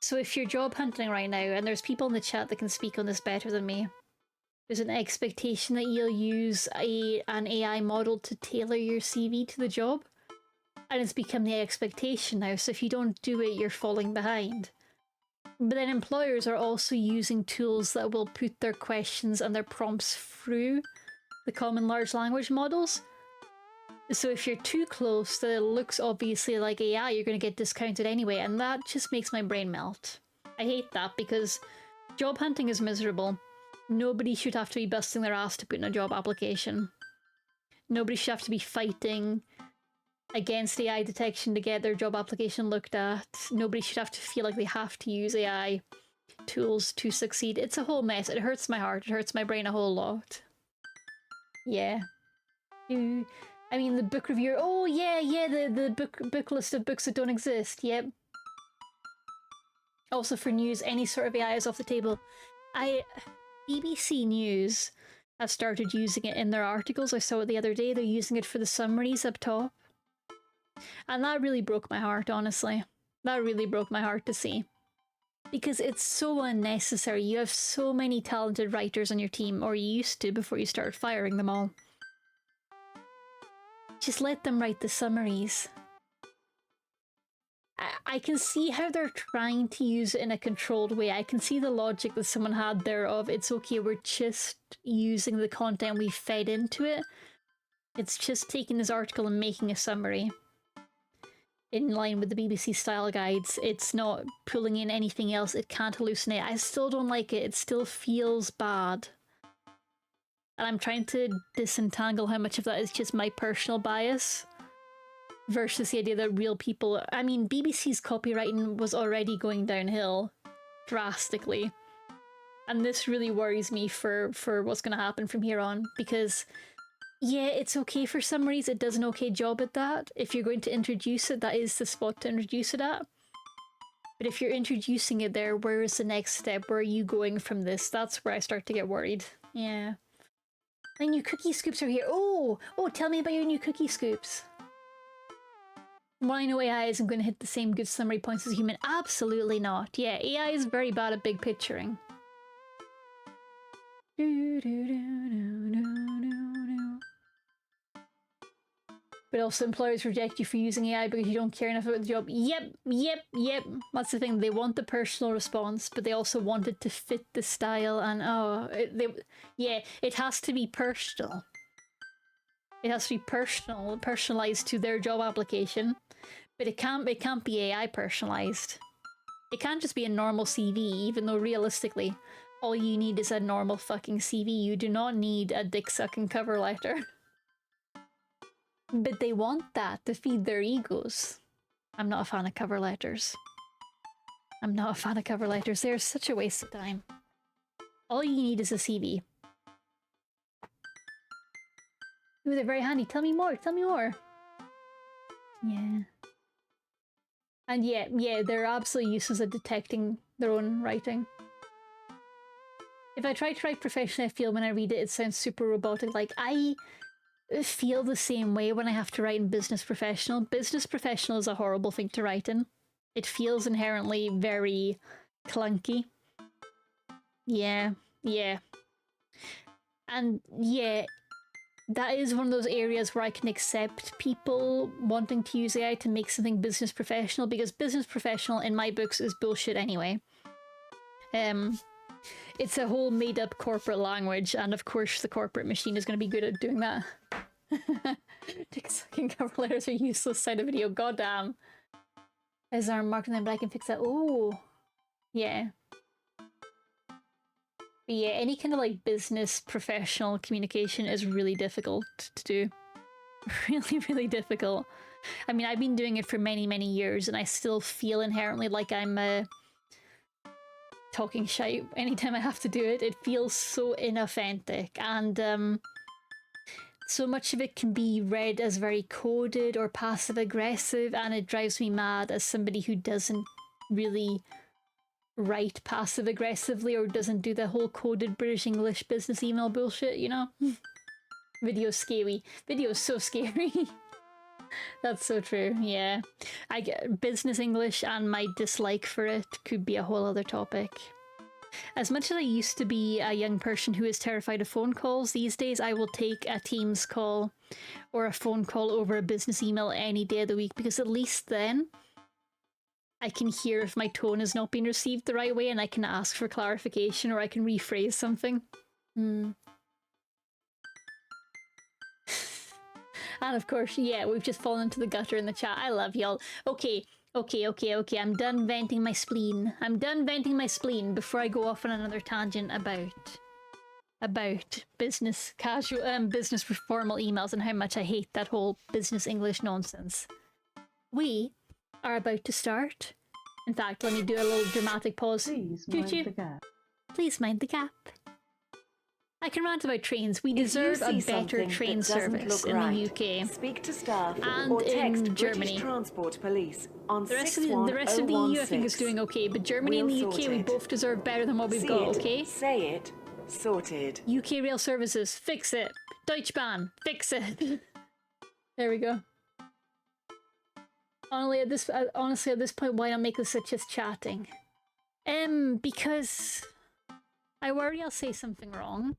So if you're job hunting right now, and there's people in the chat that can speak on this better than me, there's an expectation that you'll use an AI model to tailor your CV to the job. And it's become the expectation now, so if you don't do it, you're falling behind. But then employers are also using tools that will put their questions and their prompts through the common large language models. So if you're too close that it looks obviously like AI, you're going to get discounted anyway, and that just makes my brain melt. I hate that because job hunting is miserable. Nobody should have to be busting their ass to put in a job application. Nobody should have to be fighting against AI detection to get their job application looked at. Nobody should have to feel like they have to use AI tools to succeed. It's a whole mess. It hurts my heart. It hurts my brain a whole lot. Yeah. I mean, the book reviewer. Oh, yeah, the book list of books that don't exist. Yep. Also for news, any sort of AI is off the table. BBC News have started using it in their articles. I saw it the other day. They're using it for the summaries up top. And that really broke my heart, honestly. That really broke my heart to see. Because it's so unnecessary. You have so many talented writers on your team, or you used to before you started firing them all. Just let them write the summaries. I can see how they're trying to use it in a controlled way. I can see the logic that someone had there of, it's okay, we're just using the content we fed into it. It's just taking this article and making a summary. In line with the BBC style guides, it's not pulling in anything else, it can't hallucinate. I still don't like it, it still feels bad. And I'm trying to disentangle how much of that is just my personal bias versus the idea that real people... I mean, BBC's copywriting was already going downhill drastically. And this really worries me for what's going to happen from here on, because Yeah, it's okay for some reason. It does an okay job at that. If you're going to introduce it, that is the spot to introduce it at. But if you're introducing it there, where is the next step? Where are you going from this? That's where I start to get worried. Yeah. My new cookie scoops are here. Oh, tell me about your new cookie scoops. Well, I know AI isn't going to hit the same good summary points as human. Absolutely not. Yeah, AI is very bad at big picturing. But also employers reject you for using AI because you don't care enough about the job. Yep. That's the thing. They want the personal response, but they also want it to fit the style. And it has to be personal. It has to be personalized to their job application. But it can't be AI personalized. It can't just be a normal CV, even though realistically, all you need is a normal fucking CV. You do not need a dick-sucking cover letter. But they want that to feed their egos. I'm not a fan of cover letters. They're such a waste of time. All you need is a CV. Ooh, they're very handy. Tell me more. Yeah. And yeah, they're absolutely useless at detecting their own writing. If I try to write professionally, I feel when I read it, it sounds super robotic. Like, I feel the same way when I have to write in business professional. Business professional is a horrible thing to write in. It feels inherently very clunky. Yeah. And yeah, that is one of those areas where I can accept people wanting to use AI to make something business professional, because business professional in my books is bullshit anyway. It's a whole made-up corporate language, and of course the corporate machine is going to be good at doing that. Dick-sucking cover letters are useless side of video, goddamn. As our marking them, but I can fix that. Oh, yeah. But yeah, any kind of like business professional communication is really difficult to do. Really difficult. I mean, I've been doing it for many years, and I still feel inherently like I'm talking shite anytime I have to do it. It feels so inauthentic, and so much of it can be read as very coded or passive aggressive, and it drives me mad as somebody who doesn't really write passive aggressively or doesn't do the whole coded British English business email bullshit, you know? Video's scary. Video's so scary. That's so true, yeah. I get business English, and my dislike for it could be a whole other topic. As much as I used to be a young person who is terrified of phone calls, these days I will take a Teams call or a phone call over a business email any day of the week, because at least then I can hear if my tone is not being received the right way, and I can ask for clarification, or I can rephrase something. And of course, yeah, we've just fallen into the gutter in the chat. I love y'all. Okay. I'm done venting my spleen. Before I go off on another tangent about business casual, business formal emails and how much I hate that whole business English nonsense. We are about to start. In fact, let me do a little dramatic pause. Please mind the gap. I can rant about trains. We deserve a better train service in the UK.
Speak to staff
and
or text
in Germany.
British Transport Police on
The rest of the EU, I think, is doing okay, but Germany and the UK, we both deserve better than what we've got, okay?
Say it. Sorted.
UK rail services, fix it. Deutsche Bahn, fix it. There we go. Honestly, at this point, why not make this just chatting? Because I worry I'll say something wrong.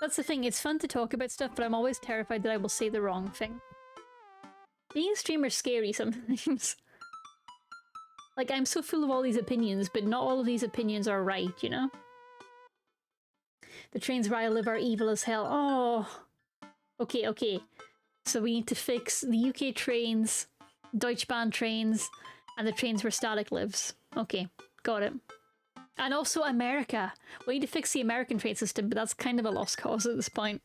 That's the thing, it's fun to talk about stuff, but I'm always terrified that I will say the wrong thing. Being a streamer is scary sometimes. Like, I'm so full of all these opinions, but not all of these opinions are right, you know? The trains where I live are evil as hell. Oh. Okay. So we need to fix the UK trains, Deutsche Bahn trains, and the trains where Static lives. Okay, got it. And also America. We need to fix the American train system, but that's kind of a lost cause at this point.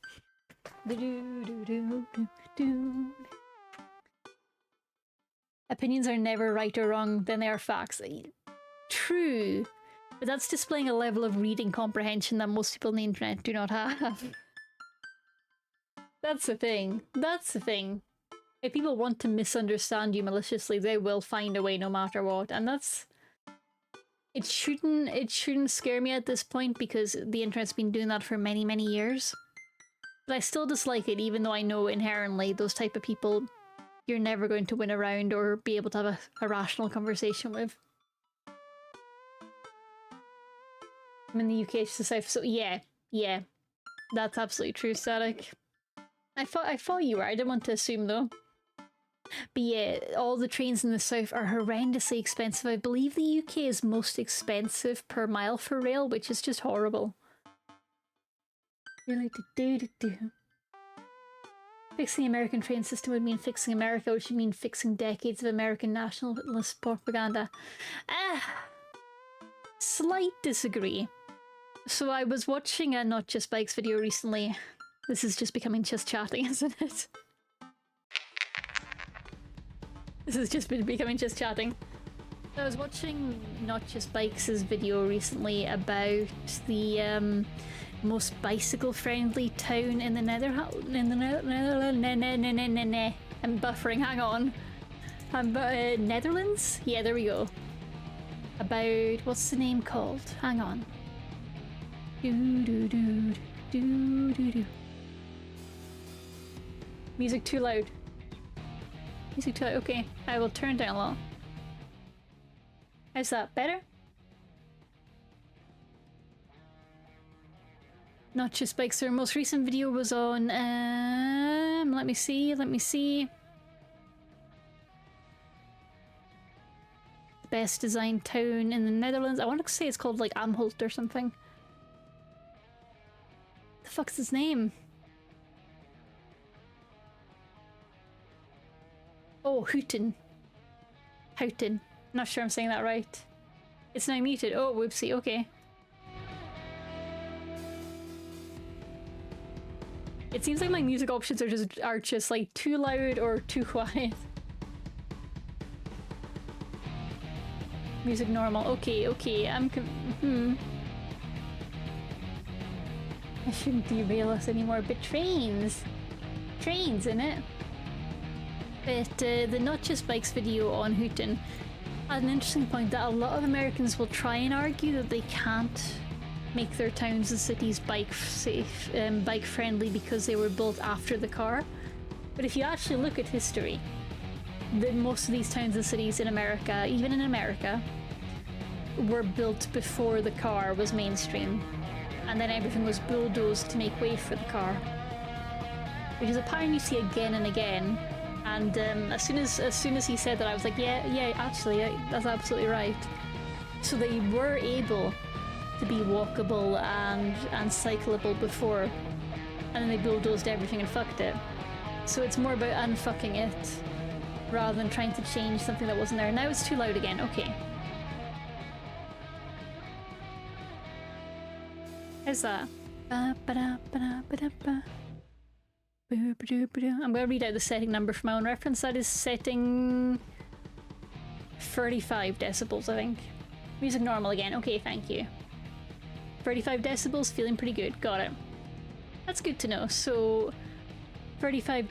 Opinions are never right or wrong, then they are facts. True, but that's displaying a level of reading comprehension that most people on the internet do not have. That's the thing. That's the thing. If people want to misunderstand you maliciously, they will find a way no matter what. And that's... It shouldn't scare me at this point because the internet's been doing that for many, many years. But I still dislike it, even though I know inherently those type of people you're never going to win around or be able to have a rational conversation with. I'm in the UK, it's the South, so yeah. That's absolutely true, Static. I thought you were. I didn't want to assume though. But yeah, all the trains in the south are horrendously expensive. I believe the UK is most expensive per mile for rail, which is just horrible. Really do. Fixing the American train system would mean fixing America, which would mean fixing decades of American nationalist propaganda. Slight disagree. So I was watching a Not Just Bikes video recently. This is just becoming just chatting, isn't it? This has just been becoming just chatting. I was watching Not Just Bikes' video recently about the most bicycle-friendly town in the Netherlands. I'm buffering, hang on. Netherlands? Yeah, there we go. About, what's the name called? Hang on. Do. Music too loud. Music too loud. Okay, I will turn down a little. How's that? Better? Not Just Bikes. Their most recent video was on. Let me see. Best designed town in the Netherlands. I want to say it's called like Amholt or something. The fuck's his name? Oh, Houten. Not sure I'm saying that right. It's now muted. Oh, whoopsie. Okay. It seems like my music options are just like too loud or too quiet. Music normal. Okay. I shouldn't derail us anymore, but trains, innit? But the Not Just Bikes video on Houten had an interesting point that a lot of Americans will try and argue that they can't make their towns and cities bike safe, bike friendly because they were built after the car. But if you actually look at history, most of these towns and cities in America, even in America, were built before the car was mainstream. And then everything was bulldozed to make way for the car. Which is a pattern you see again and again. And as soon as he said that, I was like, yeah, actually, that's absolutely right. So they were able to be walkable and cyclable before, and then they bulldozed everything and fucked it. So it's more about unfucking it, rather than trying to change something that wasn't there. Now it's too loud again, okay. How's that? I'm going to read out the setting number for my own reference. That is setting 35 decibels, I think. Music normal again. Okay, thank you. 35 decibels, feeling pretty good. Got it. That's good to know. So 35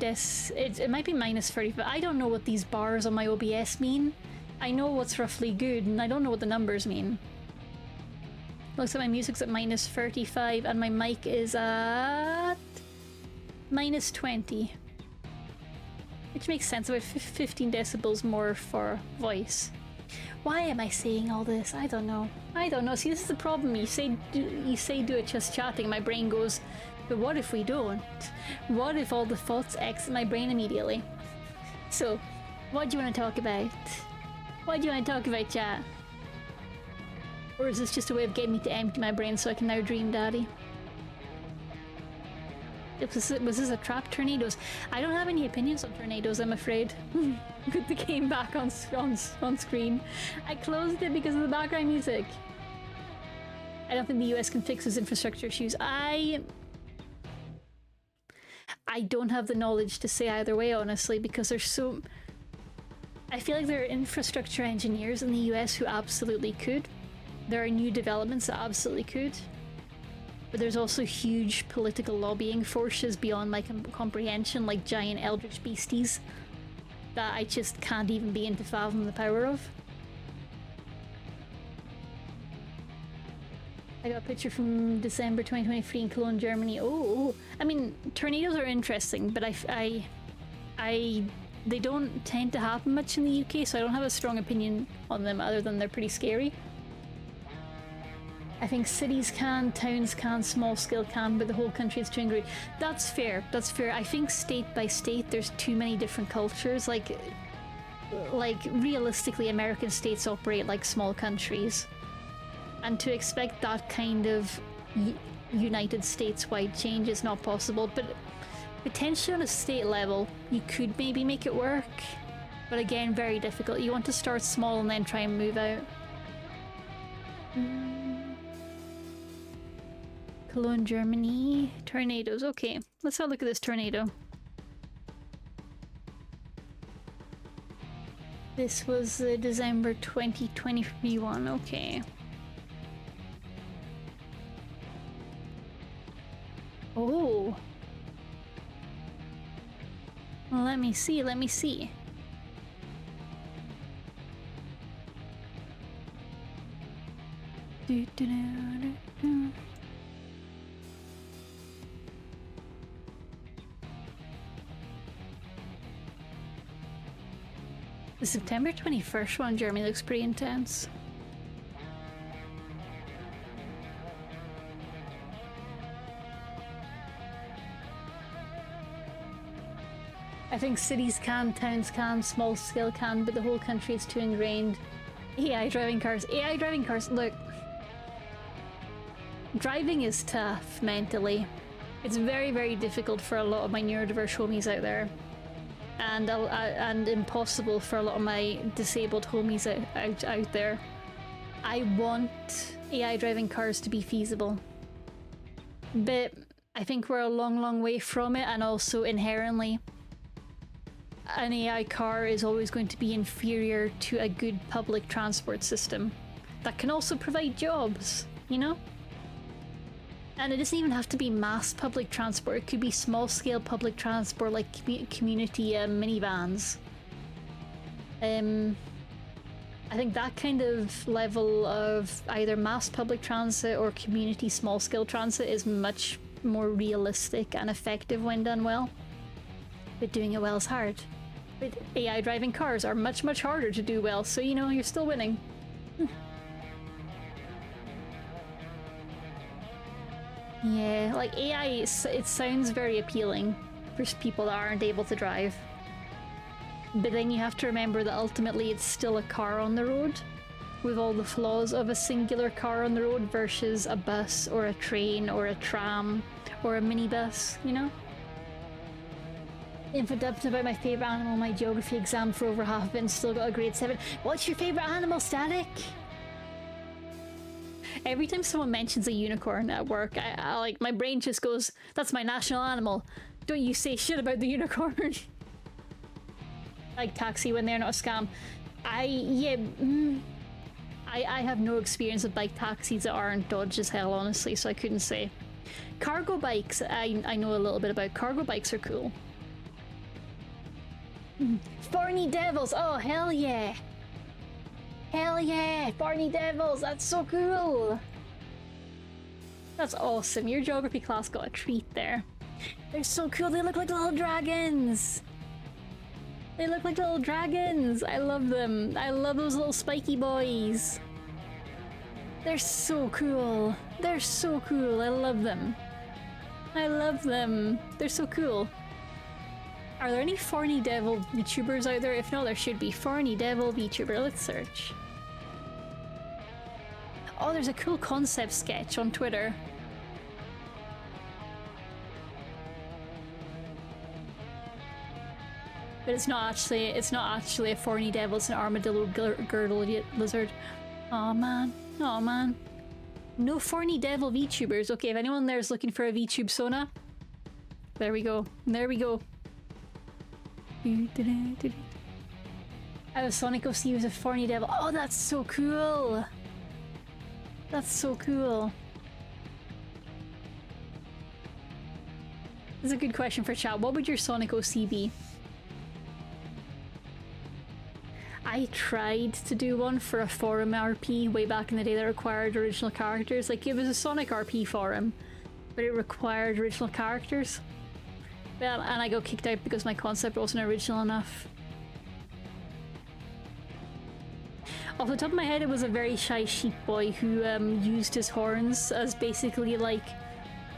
it might be minus 35. I don't know what these bars on my OBS mean. I know what's roughly good, and I don't know what the numbers mean. Looks like my music's at minus 35 and my mic is at minus 20. Which makes sense, about 15 decibels more for voice. Why am I saying all this? I don't know. See, this is the problem. You say do it just chatting, my brain goes, but what if we don't? What if all the thoughts exit my brain immediately? So, what do you want to talk about? What do you want to talk about, chat? Or is this just a way of getting me to empty my brain so I can now dream daddy? Was this a trap? Tornadoes? I don't have any opinions on tornadoes, I'm afraid. Put the game back on screen. I closed it because of the background music. I don't think the US can fix its infrastructure issues. I don't have the knowledge to say either way, honestly, because there's so... I feel like there are infrastructure engineers in the US who absolutely could. There are new developments that absolutely could. But there's also huge political lobbying forces beyond my comprehension, like giant eldritch beasties that I just can't even begin to fathom the power of. I got a picture from December 2023 in Cologne, Germany. Oh, I mean, tornadoes are interesting, but they don't tend to happen much in the UK, so I don't have a strong opinion on them other than they're pretty scary. I think cities can, towns can, small scale can, but the whole country is too angry. That's fair, that's fair. I think state by state there's too many different cultures. Like realistically, American states operate like small countries. And to expect that kind of United States-wide change is not possible, but potentially on a state level, you could maybe make it work. But again, very difficult. You want to start small and then try and move out. Cologne, Germany. Tornadoes. Okay, let's have a look at this tornado. This was December 2021. Okay. Oh. Well, let me see, let me see. The September 21st one in Germany looks pretty intense. I think cities can, towns can, small scale can, but the whole country is too ingrained. AI driving cars. AI driving cars, look. Driving is tough mentally. It's very, very difficult for a lot of my neurodiverse homies out there. And impossible for a lot of my disabled homies out there. I want AI driving cars to be feasible. But I think we're a long, long way from it, and also inherently an AI car is always going to be inferior to a good public transport system that can also provide jobs, you know? And it doesn't even have to be mass public transport, it could be small scale public transport like community minivans. I think that kind of level of either mass public transit or community small scale transit is much more realistic and effective when done well. But doing it well is hard. But AI driving cars are much, much harder to do well, so you know, you're still winning. Yeah, like AI, it sounds very appealing for people that aren't able to drive. But then you have to remember that ultimately it's still a car on the road, with all the flaws of a singular car on the road versus a bus or a train or a tram or a minibus, you know? Infodubbed about my favourite animal in my geography exam for over half of it and still got a grade 7. What's your favourite animal, Static? Every time someone mentions a unicorn at work, I like, my brain just goes, that's my national animal. Don't you say shit about the unicorn. Like taxi when they're not a scam. I have no experience with bike taxis that aren't dodgy as hell, honestly, so I couldn't say. Cargo bikes, I know a little bit about. Cargo bikes are cool. Barney Devils, oh hell yeah! Hell yeah! Barney Devils, that's so cool! That's awesome, your geography class got a treat there. They're so cool, they look like little dragons! They look like little dragons! I love them! I love those little spiky boys! They're so cool! They're so cool, I love them! I love them! They're so cool! Are there any Forny Devil VTubers out there? If not, there should be. Forny Devil VTuber, let's search. Oh, there's a cool concept sketch on Twitter. But it's not actually a Forny Devil, it's an armadillo girdle lizard. Aw man, aw man. No Forny Devil VTubers. Okay, if anyone there is looking for a VTube Sona, there we go. There we go. I was Sonic OC was a Forny Devil. Oh, that's so cool! That's so cool. That's a good question for chat. What would your Sonic OC be? I tried to do one for a forum RP way back in the day that required original characters. Like, it was a Sonic RP forum, but it required original characters. Well, and I got kicked out because my concept wasn't original enough. Off the top of my head, it was a very shy sheep boy who used his horns as basically like...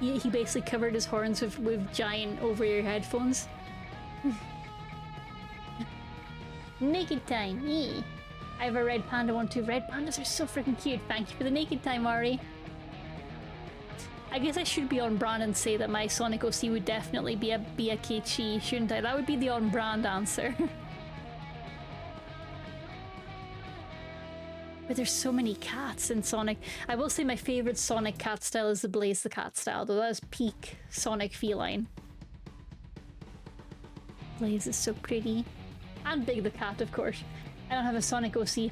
He basically covered his horns with giant over-ear headphones. Naked time, yeah. I have a red panda one too. Red pandas are so freaking cute. Thank you for the naked time, Ari. I guess I should be on brand and say that my Sonic OC would definitely be a KG, shouldn't I? That would be the on-brand answer. But there's so many cats in Sonic. I will say my favorite Sonic cat style is the Blaze the Cat style, though that is peak Sonic feline. Blaze is so pretty. And Big the Cat, of course. I don't have a Sonic OC.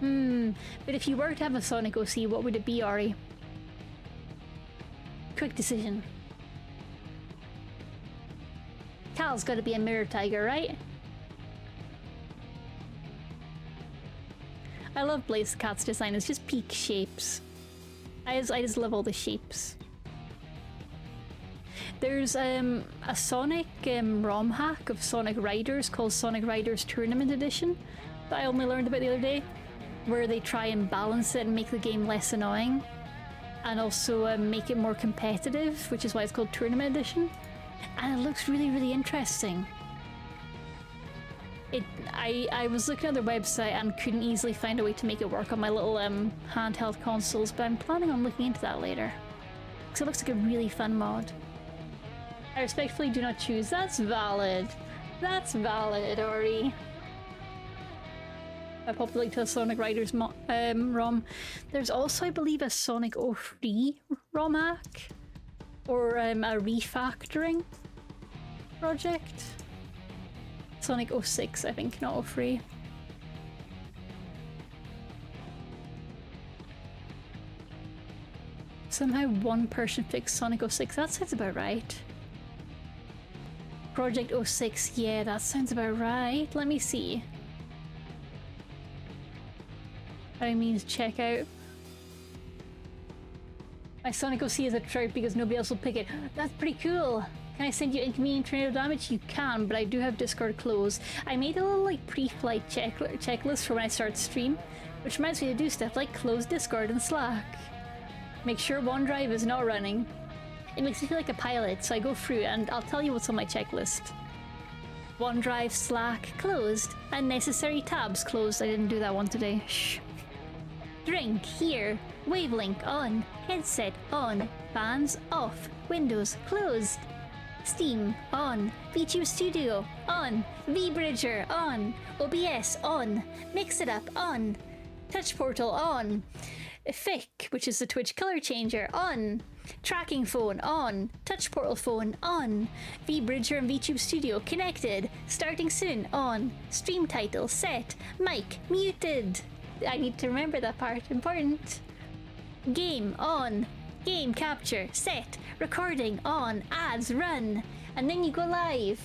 But if you were to have a Sonic OC, what would it be, Ari? Quick decision. Cal's gotta be a mirror tiger, right? I love Blaze the Cat's design. It's just peak shapes. I just love all the shapes. There's a Sonic ROM hack of Sonic Riders called Sonic Riders Tournament Edition that I only learned about the other day, where they try and balance it and make the game less annoying and also make it more competitive, which is why it's called Tournament Edition. And it looks really, really interesting. I was looking at their website and couldn't easily find a way to make it work on my little handheld consoles, but I'm planning on looking into that later. Because it looks like a really fun mod. I respectfully do not choose. That's valid. That's valid, Ori. I popped the link to the Sonic Riders ROM. There's also, I believe, a Sonic 03 ROM hack. Or a refactoring project. Sonic 06, I think, not 03. Somehow one person fixed Sonic 06. That sounds about right. Project 06, yeah, that sounds about right. Let me see. I mean, check out. My Sonic OC is a trout because nobody else will pick it. That's pretty cool. Can I send you inconvenient tornado damage? You can, but I do have Discord closed. I made a little like pre-flight checklist for when I start stream, which reminds me to do stuff like close Discord and Slack. Make sure OneDrive is not running. It makes me feel like a pilot, so I go through and I'll tell you what's on my checklist. OneDrive, Slack, closed. Unnecessary tabs, closed. I didn't do that one today. Shh. Drink, here. Wavelink, on. Headset, on. Fans, off. Windows, closed. Steam, on. VTube Studio, on. VBridger, on. OBS, on. Mix It Up, on. Touch Portal, on. FIC, which is the Twitch color changer, on. Tracking phone, on. Touch Portal phone, on. VBridger and VTube Studio connected. Starting soon, on. Stream title, set. Mic, muted. I need to remember that part, important. Game, on. Game capture, set. Recording, on. Ads, run. And then you go live.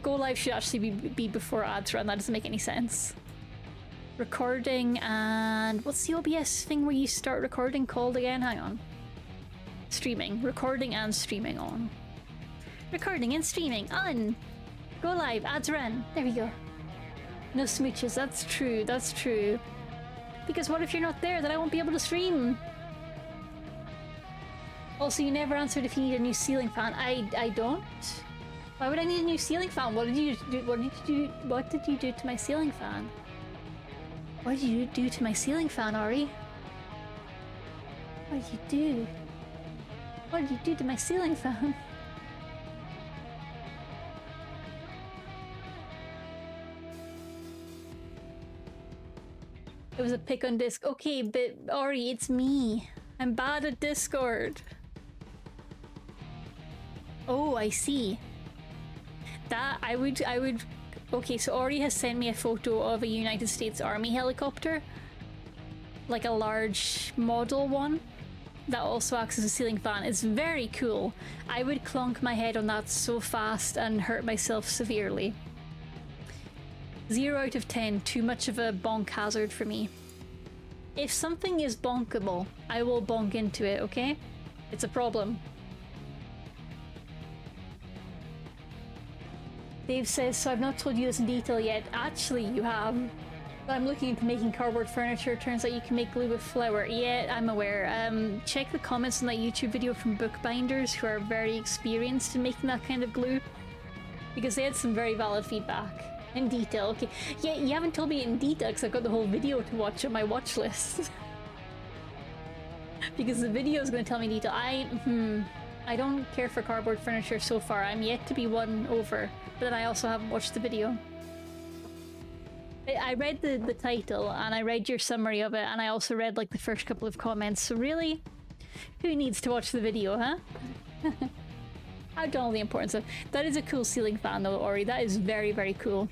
Go live should actually be before ads run, that doesn't make any sense. Recording and... what's the OBS thing where you start recording called again? Hang on. Streaming. Recording and streaming on. Recording and streaming on. Go live, ads run. There we go. No smooches, that's true, that's true. Because what if you're not there, then I won't be able to stream. Also, you never answered if you need a new ceiling fan. I don't. Why would I need a new ceiling fan? What did you do? What did you do to my ceiling fan? What did you do to my ceiling fan, Ari? What did you do? What did you do to my ceiling fan? It was a pick on disc. Okay, but Ari, it's me. I'm bad at Discord. Oh, I see. That I would. Okay, so Ori has sent me a photo of a United States Army helicopter. Like a large model one. that also acts as a ceiling fan. It's very cool. I would clonk my head on that so fast and hurt myself severely. 0 out of 10, too much of a bonk hazard for me. If something is bonkable, I will bonk into it, okay? It's a problem. Dave says, so I've not told you this in detail yet. Actually, you have. I'm looking into making cardboard furniture. Turns out you can make glue with flour. Yeah, I'm aware. Check the comments on that YouTube video from bookbinders who are very experienced in making that kind of glue, because they had some very valid feedback. In detail, okay. Yeah, you haven't told me in detail because I've got the whole video to watch on my watch list. Because the video is going to tell me in detail. I don't care for cardboard furniture so far. I'm yet to be won over, but then I also haven't watched the video. I read the title and I read your summary of it, and I also read like the first couple of comments. So really, who needs to watch the video, huh? I've done all the important stuff. That is a cool ceiling fan though, Ori. That is very, very cool.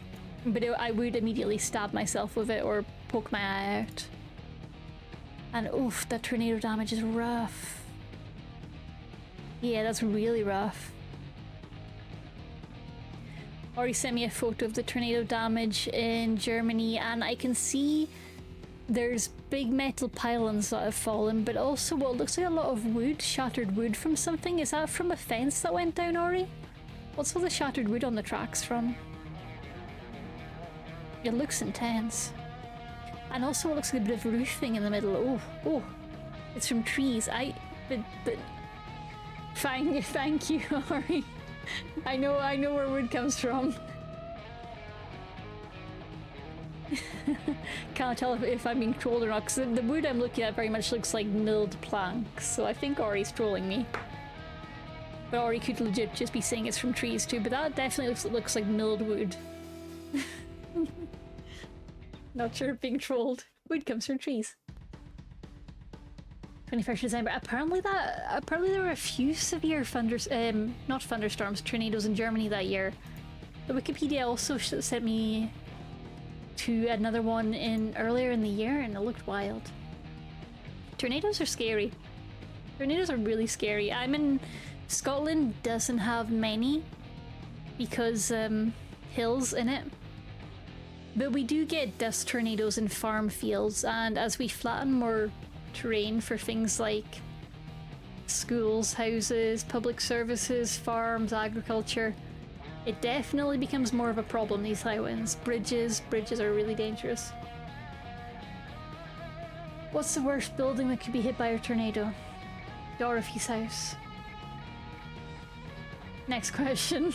But I would immediately stab myself with it or poke my eye out. And oof, that tornado damage is rough. Yeah, that's really rough. Ori sent me a photo of the tornado damage in Germany, and I can see there's big metal pylons that have fallen, but also what looks like a lot of wood, shattered wood from something. Is that from a fence that went down, Ori? What's all the shattered wood on the tracks from? It looks intense. And also it looks like a bit of roofing in the middle. Oh, it's from trees. But thank you, Ori. I know where wood comes from. Can't tell if I'm being trolled or not, because the wood I'm looking at very much looks like milled planks, so I think Ori's trolling me. But Ori could legit just be saying it's from trees too, but that definitely looks like milled wood. Not sure if being trolled. Wood comes from trees. 21st December. Apparently there were a few severe not thunderstorms, tornadoes in Germany that year. The Wikipedia also sent me to another one earlier in the year, and it looked wild. Tornadoes are scary. Tornadoes are really scary. I'm in Scotland, doesn't have many because hills in it. But we do get dust tornadoes in farm fields, and as we flatten more terrain for things like schools, houses, public services, farms, agriculture, it definitely becomes more of a problem, these high winds. Bridges are really dangerous. What's the worst building that could be hit by a tornado? Dorothy's house. Next question.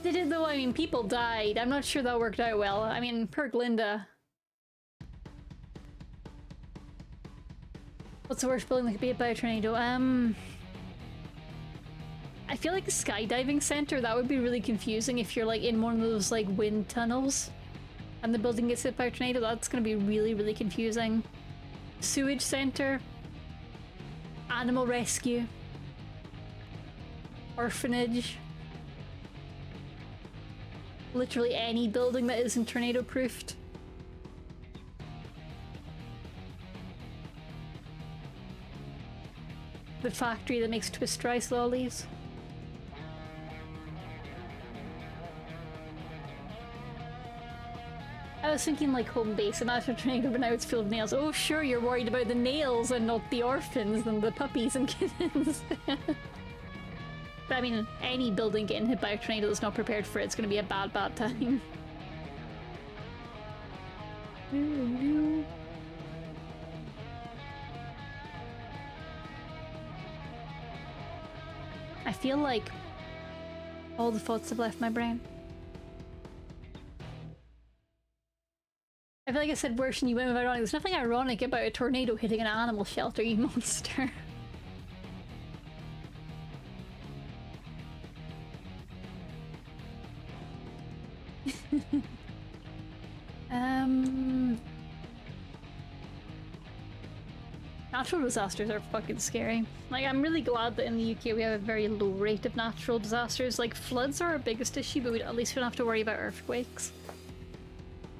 Did it though? I mean, people died. I'm not sure that worked out well. I mean, per Glinda. What's the worst building that could be hit by a tornado? I feel like a skydiving center, that would be really confusing if you're like in one of those like wind tunnels and the building gets hit by a tornado. That's gonna be really, really confusing. Sewage center. Animal rescue. Orphanage. Literally any building that isn't tornado proofed. The factory that makes twist rice lollies. I was thinking like home base, and after tornado, but now it's filled with nails. Oh sure, you're worried about the nails and not the orphans and the puppies and kittens. But I mean, any building getting hit by a tornado that's not prepared for it's gonna be a bad, bad time. I feel like all the thoughts have left my brain. I feel like I said worse than you went with ironic. There's nothing ironic about a tornado hitting an animal shelter, you monster. Natural disasters are fucking scary. Like, I'm really glad that in the UK we have a very low rate of natural disasters. Like, floods are our biggest issue, but at least we don't have to worry about earthquakes.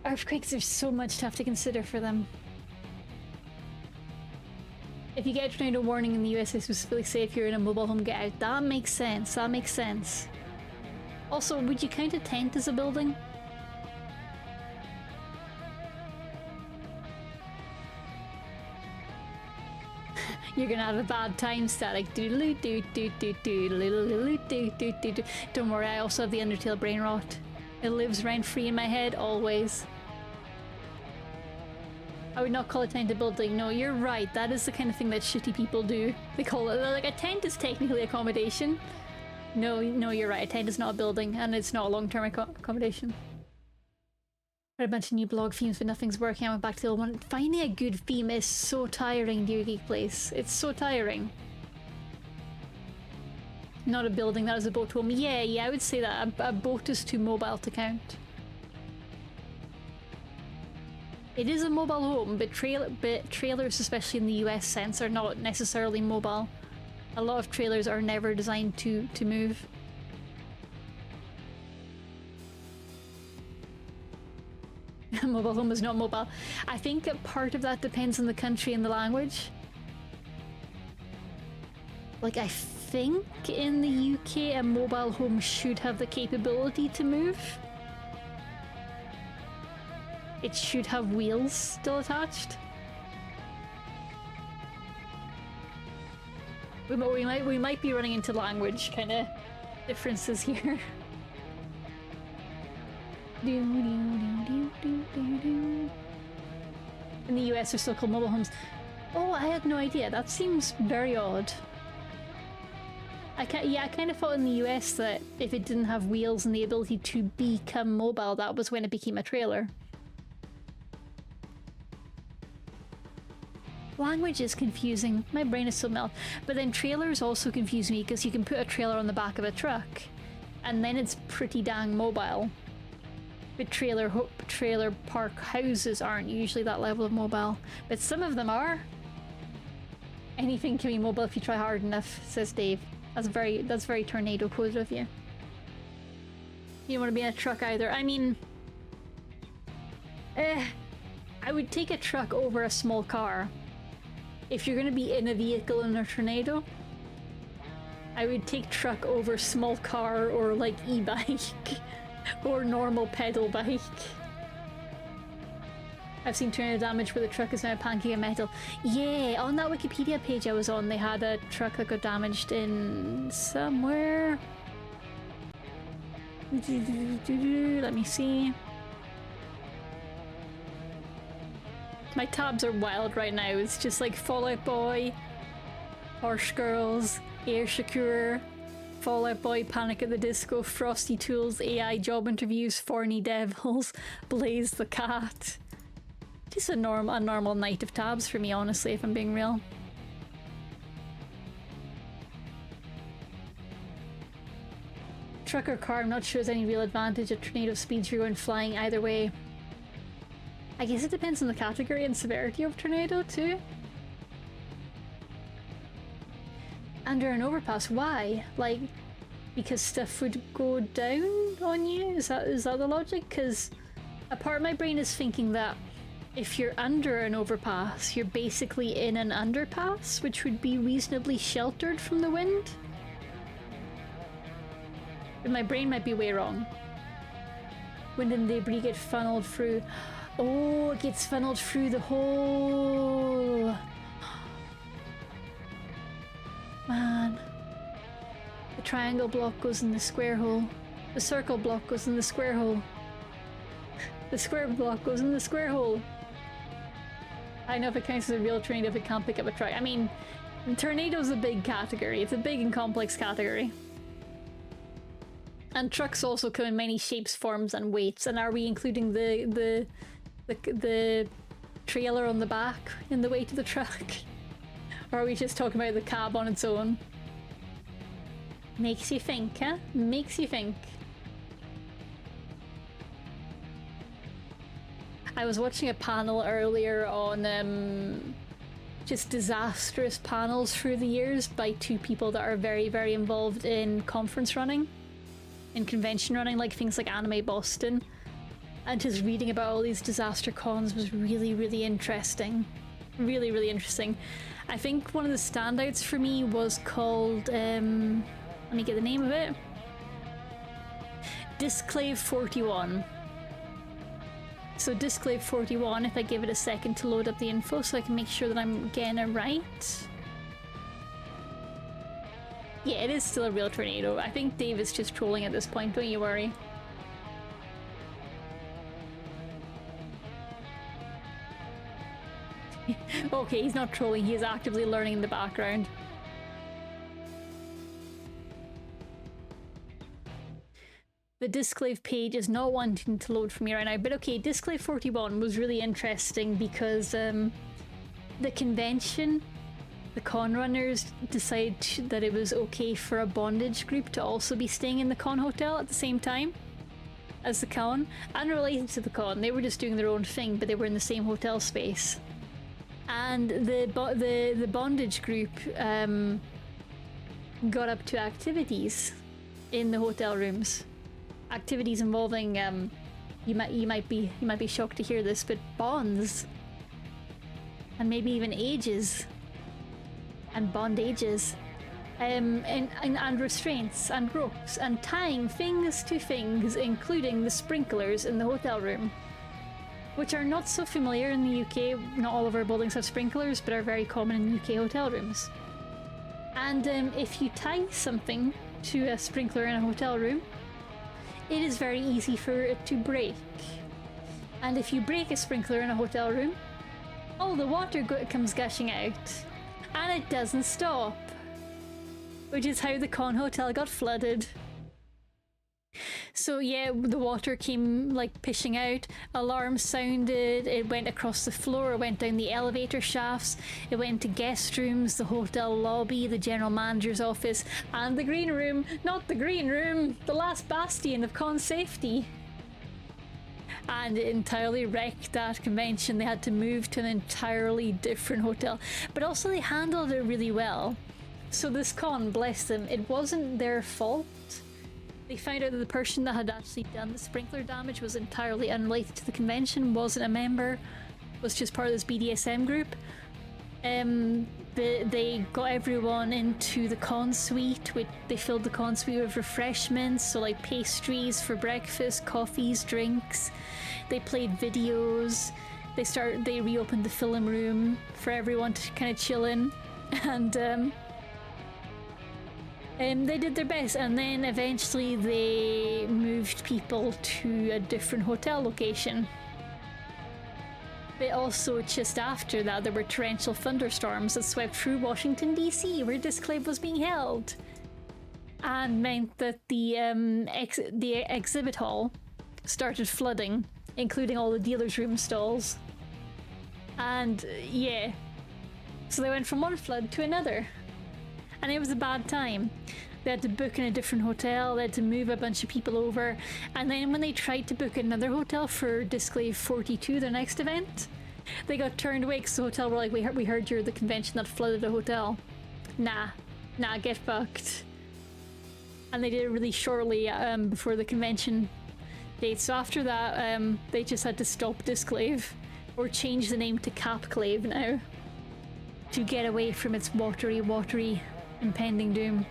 Earthquakes, there's so much to have to consider for them. If you get a tornado warning in the US, they specifically say if you're in a mobile home, get out. That makes sense, that makes sense. Also, would you count a tent as a building? You're gonna have a bad time, Static. Don't worry, I also have the Undertale brain rot. It lives rent-free in my head, always. I would not call a tent a building. No, you're right. That is the kind of thing that shitty people do. They call it, like, a tent is technically accommodation. No, you're right. A tent is not a building, and it's not a long-term accommodation. A bunch of new blog themes, but nothing's working. I went back to the old one. Finding a good theme is so tiring, dear Geek Place. It's so tiring. Not a building, that is a boat home. Yeah, I would say that. A boat is too mobile to count. It is a mobile home, but trailers, especially in the US sense, are not necessarily mobile. A lot of trailers are never designed to move. A mobile home is not mobile. I think that part of that depends on the country and the language. Like, I think in the UK a mobile home should have the capability to move. It should have wheels still attached. We might be running into language kind of differences here. In the US, they're still called mobile homes. Oh, I had no idea. That seems very odd. I kind of thought in the US that if it didn't have wheels and the ability to become mobile, that was when it became a trailer. Language is confusing. My brain is so melt. But then trailers also confuse me because you can put a trailer on the back of a truck and then it's pretty dang mobile. But trailer park houses aren't usually that level of mobile. But some of them are. Anything can be mobile if you try hard enough, says Dave. That's very tornado code of you. You don't want to be in a truck either. I mean... I would take a truck over a small car. If you're going to be in a vehicle in a tornado, I would take truck over small car or like e-bike or normal pedal bike. I've seen tornado damage where the truck is now a pancake of metal. Yeah, on that Wikipedia page I was on, they had a truck that got damaged in somewhere. Let me see. My tabs are wild right now. It's just like Fall Out Boy, Harsh Girls, Air Shakur, Fall Out Boy, Panic at the Disco, Frosty Tools, AI job interviews, Forny Devils, Blaze the Cat. Just a normal night of tabs for me, honestly, if I'm being real. Truck or car, I'm not sure there's any real advantage at tornado speeds. You're going flying either way. I guess it depends on the category and severity of tornado too. Under an overpass, why? Like, because stuff would go down on you? Is that the logic? Because a part of my brain is thinking that if you're under an overpass, you're basically in an underpass, which would be reasonably sheltered from the wind. But my brain might be way wrong. Wind and debris get funneled through. Oh, it gets funneled through the hole. Man. The triangle block goes in the square hole. The circle block goes in the square hole. The square block goes in the square hole. I know if it counts as a real tornado if it can't pick up a truck. I mean, tornado's a big category. It's a big and complex category. And trucks also come in many shapes, forms, and weights. And are we including the trailer on the back in the weight of the truck? Or are we just talking about the cab on its own? Makes you think, huh? Makes you think. I was watching a panel earlier on just disastrous panels through the years by two people that are very, very involved in conference running, in convention running, like things like Anime Boston. And just reading about all these disaster cons was really, really interesting. Really, really interesting. I think one of the standouts for me was called, let me get the name of it. Disclave 41. So Disclave 41, if I give it a second to load up the info so I can make sure that I'm getting it right. Yeah, it is still a real tornado. I think Dave is just trolling at this point, don't you worry. Okay, he's not trolling, he is actively learning in the background. The Disclave page is not wanting to load for me right now, but okay, Disclave 41 was really interesting because the convention, the con runners decided that it was okay for a bondage group to also be staying in the con hotel at the same time as the con. Unrelated to the con, they were just doing their own thing, but they were in the same hotel space. And the bondage group got up to activities in the hotel rooms. Activities involving you might be shocked to hear this, but bonds, and maybe even ages, and bondages, and restraints and ropes and tying things to things, including the sprinklers in the hotel room, which are not so familiar in the UK. Not all of our buildings have sprinklers, but are very common in UK hotel rooms. And if you tie something to a sprinkler in a hotel room, it is very easy for it to break. And if you break a sprinkler in a hotel room, all the water comes gushing out. And it doesn't stop. Which is how the con hotel got flooded. So yeah, the water came like pishing out, alarms sounded, it went across the floor, it went down the elevator shafts, it went into guest rooms, the hotel lobby, the general manager's office, and the green room. Not the green room, the last bastion of con safety. And it entirely wrecked that convention. They had to move to an entirely different hotel, but also they handled it really well. So this con, bless them, it wasn't their fault. They found out that the person that had actually done the sprinkler damage was entirely unrelated to the convention, wasn't a member, was just part of this BDSM group. They got everyone into the con suite. They filled the con suite with refreshments, so like pastries for breakfast, coffees, drinks. They played videos. They reopened the film room for everyone to kind of chill in, and they did their best, and then eventually they moved people to a different hotel location. But also, just after that, there were torrential thunderstorms that swept through Washington, D.C., where Disclave was being held, and meant that the exhibit hall started flooding, including all the dealer's room stalls. And yeah, so they went from one flood to another. And it was a bad time. They had to book in a different hotel, they had to move a bunch of people over, and then when they tried to book another hotel for Disclave 42, their next event, they got turned away because the hotel were like, we heard you're the convention that flooded a hotel. Nah, get fucked. And they did it really shortly before the convention date, so after that, they just had to stop Disclave, or change the name to Capclave now, to get away from its watery impending doom.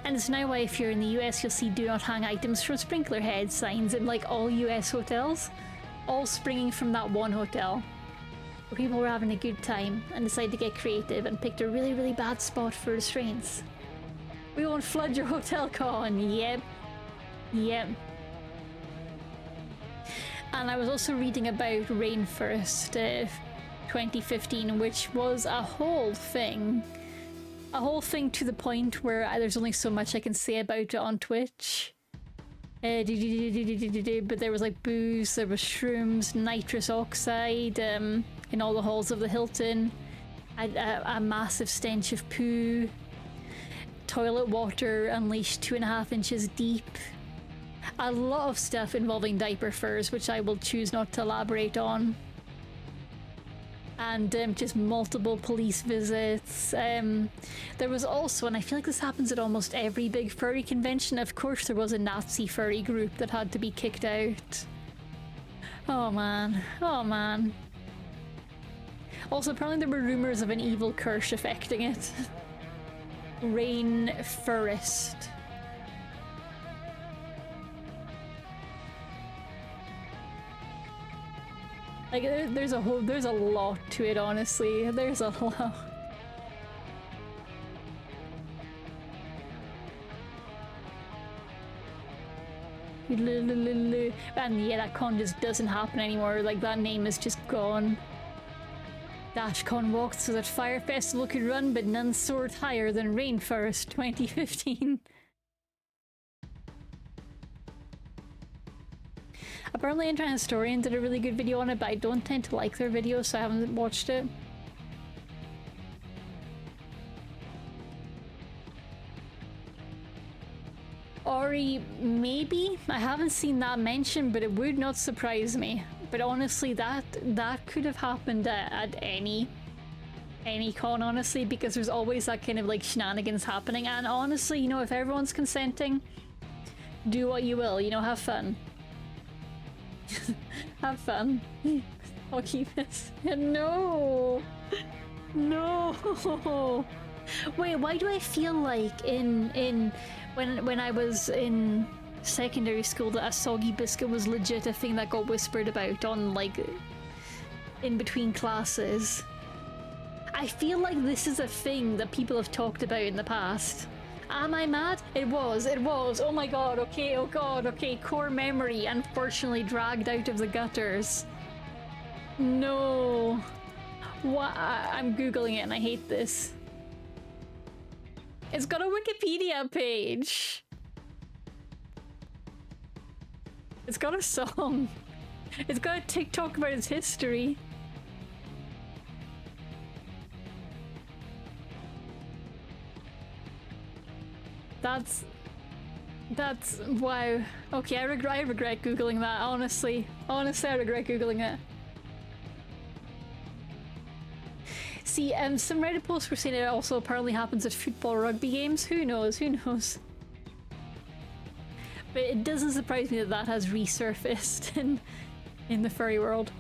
And it's now why if you're in the US, you'll see do not hang items from sprinkler head signs in like all US hotels, all springing from that one hotel. Where people were having a good time and decided to get creative and picked a really, really bad spot for restraints. We won't flood your hotel, con. Yep. And I was also reading about Rainforest 2015, which was a whole thing to the point where there's only so much I can say about it on Twitch. But there was like booze, there was shrooms, nitrous oxide in all the halls of the Hilton, a massive stench of poo, toilet water unleashed 2.5 inches deep, a lot of stuff involving diaper furs, which I will choose not to elaborate on. and just multiple police visits. There was also, and I feel like this happens at almost every big furry convention, of course there was a Nazi furry group that had to be kicked out. Oh man, oh man. Also, apparently there were rumors of an evil curse affecting it. Rain Forest. Like, there's a lot to it, honestly. There's a lot. And yeah, that con just doesn't happen anymore. Like, that name is just gone. DashCon walked so that Fire Festival could run, but none soared higher than Rainforest 2015. Apparently Internet Historian did a really good video on it, but I don't tend to like their videos, so I haven't watched it. Ori, maybe? I haven't seen that mentioned, but it would not surprise me. But honestly, that could have happened at any con, honestly, because there's always that kind of like shenanigans happening. And honestly, you know, if everyone's consenting, do what you will, you know, have fun. Have fun. I'll keep this. No! No! Wait, why do I feel like when I was in secondary school that a soggy biscuit was legit a thing that got whispered about on, like, in between classes? I feel like this is a thing that people have talked about in the past. Am I mad? It was. Oh my god, okay, oh god, okay. Core memory, unfortunately dragged out of the gutters. No. What? I'm googling it and I hate this. It's got a Wikipedia page. It's got a song. It's got a TikTok about its history. That's wow. Okay, I regret googling that, honestly. Honestly, I regret googling it. See, some Reddit posts were saying it also apparently happens at football rugby games. Who knows? Who knows? But it doesn't surprise me that that has resurfaced in the furry world.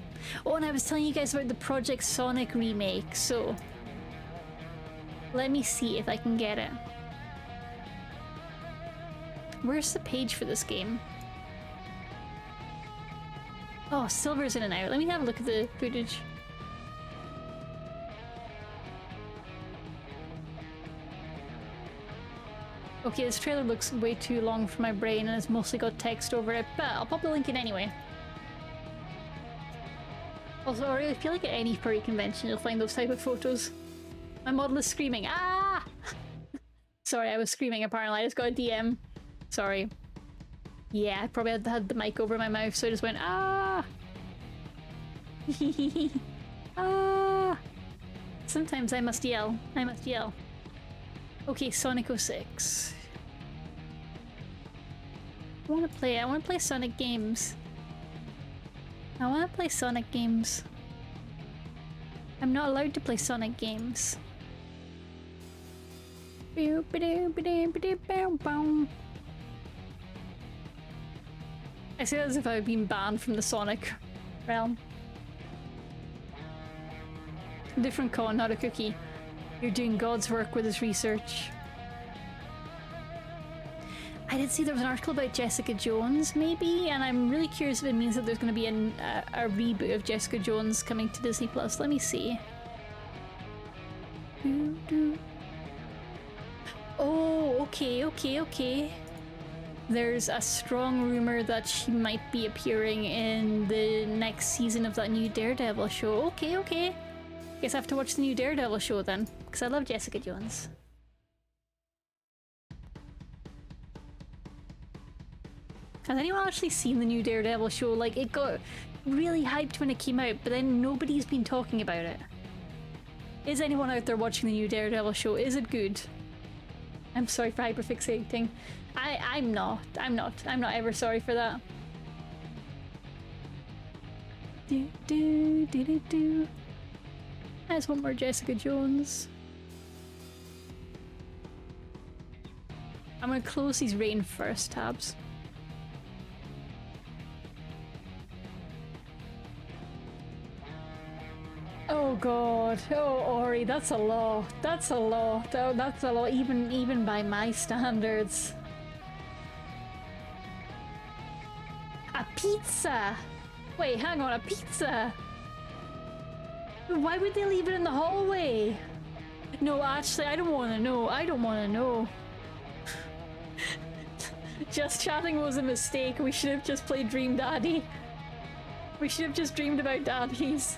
Oh, and I was telling you guys about the Project Sonic remake, so let me see if I can get it. Where's the page for this game? Oh, Silver's in and out. Let me have a look at the footage. Okay, this trailer looks way too long for my brain and it's mostly got text over it, but I'll pop the link in anyway. Also, I really feel like at any furry convention you'll find those type of photos. My model is screaming, ah! Sorry, I was screaming apparently, I just got a DM. Sorry. Yeah, I probably had the mic over my mouth, so I just went, ah! Ah! Sometimes I must yell. I must yell. Okay, Sonic 06. I wanna play Sonic games. I wanna play Sonic games. I'm not allowed to play Sonic games. I say that as if I've been banned from the Sonic realm. Different con, not a cookie. You're doing God's work with his research. I did see there was an article about Jessica Jones, maybe, and I'm really curious if it means that there's going to be a reboot of Jessica Jones coming to Disney Plus. Let me see. Oh, okay. There's a strong rumor that she might be appearing in the next season of that new Daredevil show. Okay. Guess I have to watch the new Daredevil show then, because I love Jessica Jones. Has anyone actually seen the new Daredevil show? Like, it got really hyped when it came out, but then nobody's been talking about it. Is anyone out there watching the new Daredevil show? Is it good? I'm sorry for hyperfixating. I'm not ever sorry for that. I just want more Jessica Jones. I'm gonna close these rain first tabs. Oh god, oh Ori, that's a lot. That's a lot. Oh, that's a lot, even by my standards. A pizza! Wait, hang on, a pizza! Why would they leave it in the hallway? No, actually, I don't want to know. I don't want to know. Just chatting was a mistake. We should have just played Dream Daddy. We should have just dreamed about daddies.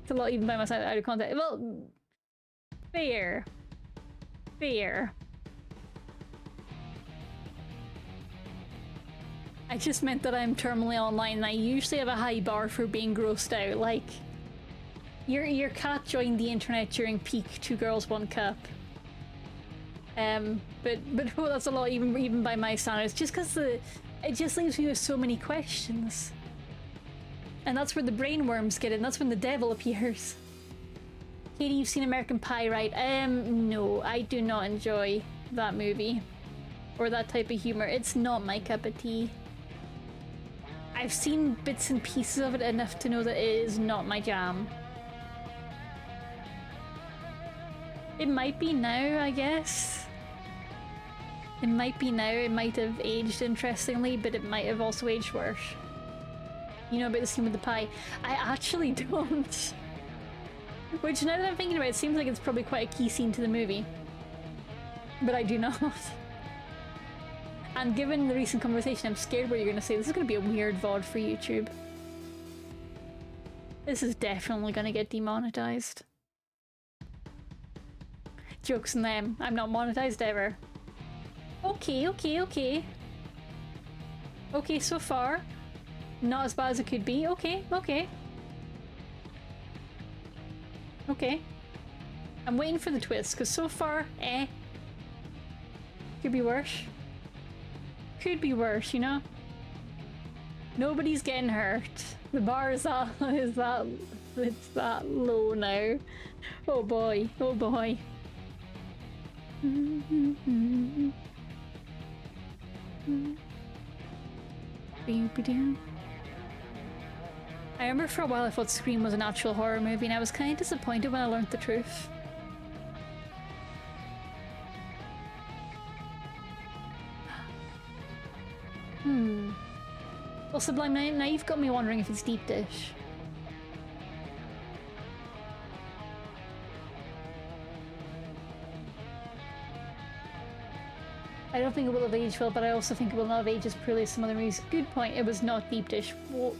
It's a lot even by myself out of context. Well, fair. Fair. I just meant that I'm terminally online and I usually have a high bar for being grossed out. Like, your cat joined the internet during peak Two Girls One Cup. But oh, that's a lot even by my standards. Just because it just leaves me with so many questions. And that's where the brainworms get in. That's when the devil appears. Katie, you've seen American Pie, right? No, I do not enjoy that movie. Or that type of humor. It's not my cup of tea. I've seen bits and pieces of it enough to know that it is not my jam. It might be now, I guess. It might be now. It might have aged interestingly, but it might have also aged worse. You know about the scene with the pie? I actually don't. Which, now that I'm thinking about it, seems like it's probably quite a key scene to the movie. But I do not. And given the recent conversation, I'm scared what you're going to say. This is going to be a weird VOD for YouTube. This is definitely going to get demonetized. Jokes on them. I'm not monetized ever. Okay, okay, okay. Okay, so far. Not as bad as it could be. Okay, okay. Okay. I'm waiting for the twist, because so far, could be worse. Could be worse, you know? Nobody's getting hurt. The bar is that, it's that low now. Oh boy, oh boy. I remember for a while I thought Scream was an actual horror movie and I was kind of disappointed when I learned the truth. Well, Sublime, now you've got me wondering if it's deep dish. I don't think it will have aged well, but I also think it will not have aged as poorly as some other movies. Good point, it was not deep dish. Well,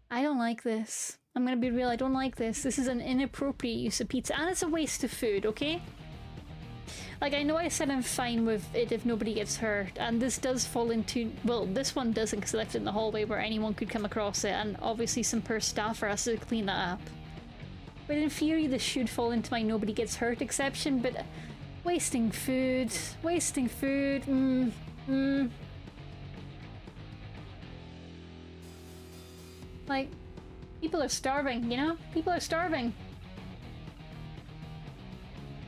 I don't like this. I'm gonna be real, I don't like this. This is an inappropriate use of pizza, and it's a waste of food, okay? Like, I know I said I'm fine with it if nobody gets hurt, and this does fall into... Well, this one doesn't because I left it in the hallway where anyone could come across it, and obviously some poor staffer has to clean that up. But in theory, this should fall into my nobody gets hurt exception, but... Wasting food... Wasting food... Like, people are starving, you know? People are starving.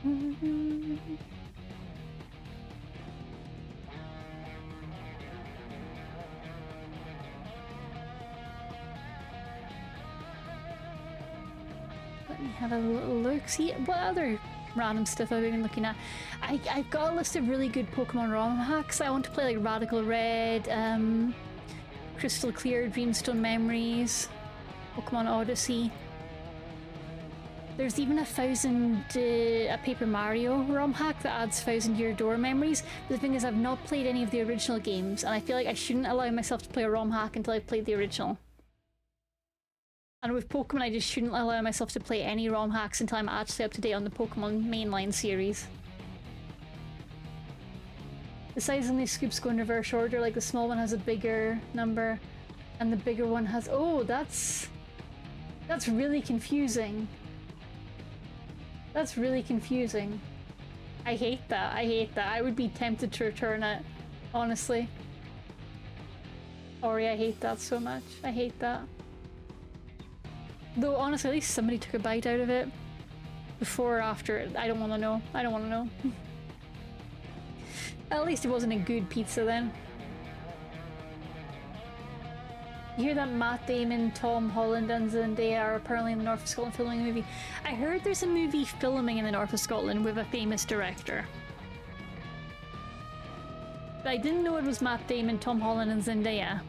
Let me have a little look. See, what other random stuff I've been looking at? I've got a list of really good Pokemon ROM hacks. I want to play like Radical Red, Crystal Clear, Dreamstone Memories, Pokemon Odyssey. There's even a Paper Mario ROM hack that adds 1000-year door memories. But the thing is, I've not played any of the original games, and I feel like I shouldn't allow myself to play a ROM hack until I've played the original. And with Pokemon, I just shouldn't allow myself to play any ROM hacks until I'm actually up to date on the Pokemon mainline series. The size on these scoops go in reverse order, like the small one has a bigger number, and the bigger one has... Oh, that's really confusing. That's really confusing. I hate that. I hate that. I would be tempted to return it, honestly. Ori, I hate that so much. I hate that. Though honestly, at least somebody took a bite out of it. Before or after, I don't want to know. I don't want to know. At least it wasn't a good pizza then. You hear that Matt Damon, Tom Holland and Zendaya are apparently in the north of Scotland filming a movie? I heard there's a movie filming in the north of Scotland with a famous director. But I didn't know it was Matt Damon, Tom Holland and Zendaya.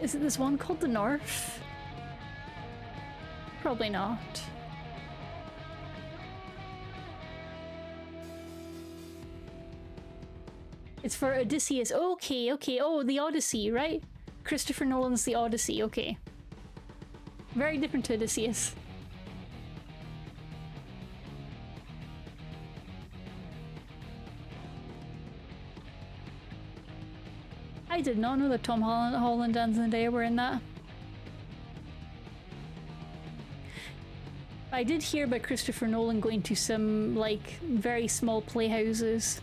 Is it this one called The North? Probably not. It's for Odysseus. Okay, okay. Oh, the Odyssey, right? Christopher Nolan's The Odyssey. Okay. Very different to Odysseus. I did not know that Tom Holland and Zendaya were in that. I did hear about Christopher Nolan going to some, like, very small playhouses.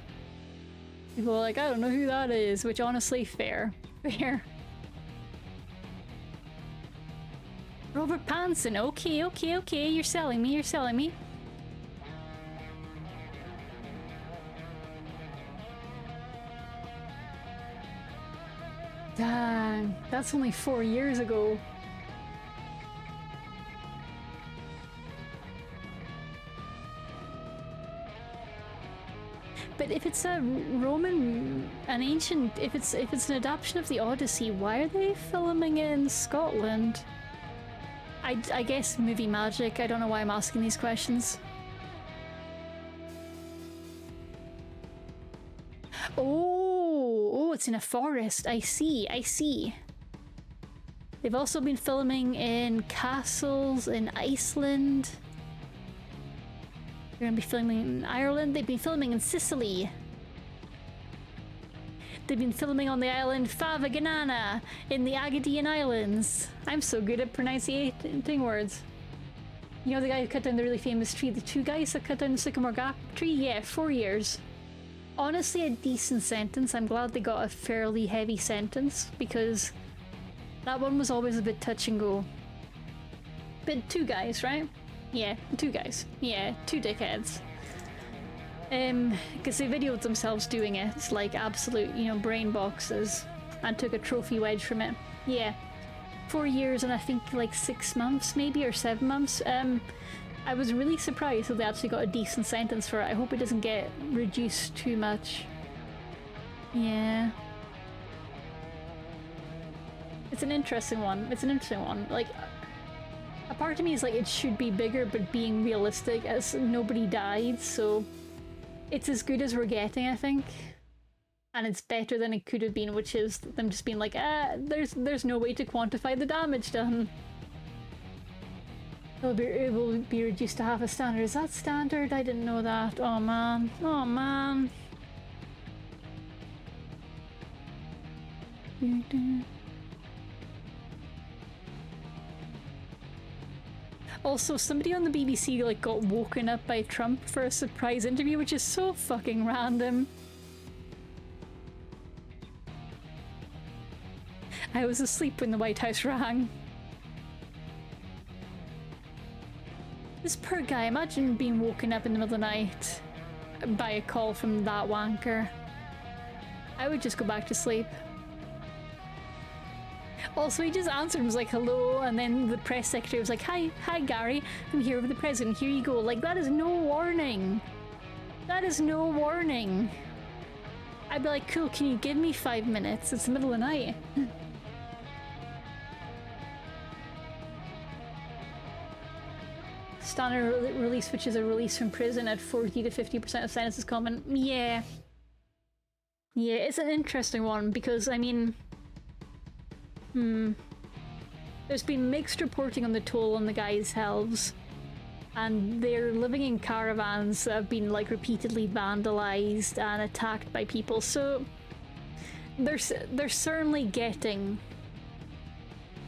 People are like, I don't know who that is, which honestly, fair. Fair. Robert Pattinson, okay, okay, okay, you're selling me, you're selling me. Dang, that's only 4 years ago. But if it's a if it's an adaptation of the Odyssey, why are they filming it in Scotland? I guess movie magic. I don't know why I'm asking these questions. Oh, it's in a forest. I see, I see. They've also been filming in castles in Iceland. They're gonna be filming in Ireland. They've been filming in Sicily. They've been filming on the island Favaganana in the Agadean Islands. I'm so good at pronouncing words. You know the guy who cut down the really famous tree? The two guys that cut down the sycamore gap tree? Yeah, 4 years. Honestly, a decent sentence. I'm glad they got a fairly heavy sentence because that one was always a bit touch and go. But 2 guys, right? Yeah, 2 guys. Yeah, 2 dickheads. Because they videoed themselves doing it, like absolute, you know, brain boxes, and took a trophy wedge from it. Yeah, 4 years and I think like 6 months maybe, or 7 months. I was really surprised that they actually got a decent sentence for it. I hope it doesn't get reduced too much. Yeah. It's an interesting one. It's an interesting one. Like, a part of me is like, it should be bigger, but being realistic, as nobody died, so it's as good as we're getting, I think. And it's better than it could have been, which is them just being like, there's no way to quantify the damage done. It will be reduced to half a standard. Is that standard? I didn't know that. Oh man. Oh man. Also, somebody on the BBC like got woken up by Trump for a surprise interview, which is so fucking random. I was asleep when the White House rang. This poor guy, imagine being woken up in the middle of the night by a call from that wanker. I would just go back to sleep. Also, he just answered and was like, hello, and then the press secretary was like, hi Gary, I'm here with the president, here you go. Like, that is no warning. That is no warning. I'd be like, cool, can you give me 5 minutes? It's the middle of the night. Standard release, which is a release from prison at 40 to 50% of sentences common. Yeah. Yeah, it's an interesting one because, I mean, there's been mixed reporting on the toll on the guys' health, and they're living in caravans that have been like repeatedly vandalized and attacked by people, so they're certainly getting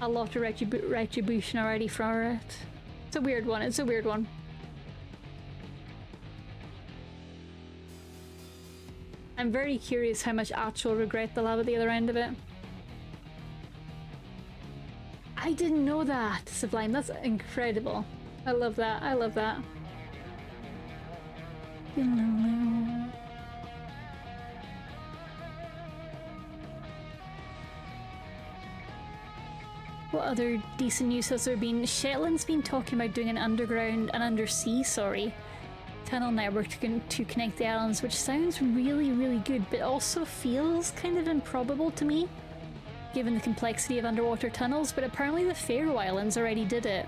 a lot of retribution already for it. It's a weird one, it's a weird one. I'm very curious how much actual regret they'll have at the other end of it. I didn't know that, Sublime. That's incredible. I love that. I love that. What other decent news has there been? Shetland's been talking about doing an undersea, tunnel network to connect the islands, which sounds really, really good, but also feels kind of improbable to me, given the complexity of underwater tunnels. But apparently the Faroe Islands already did it.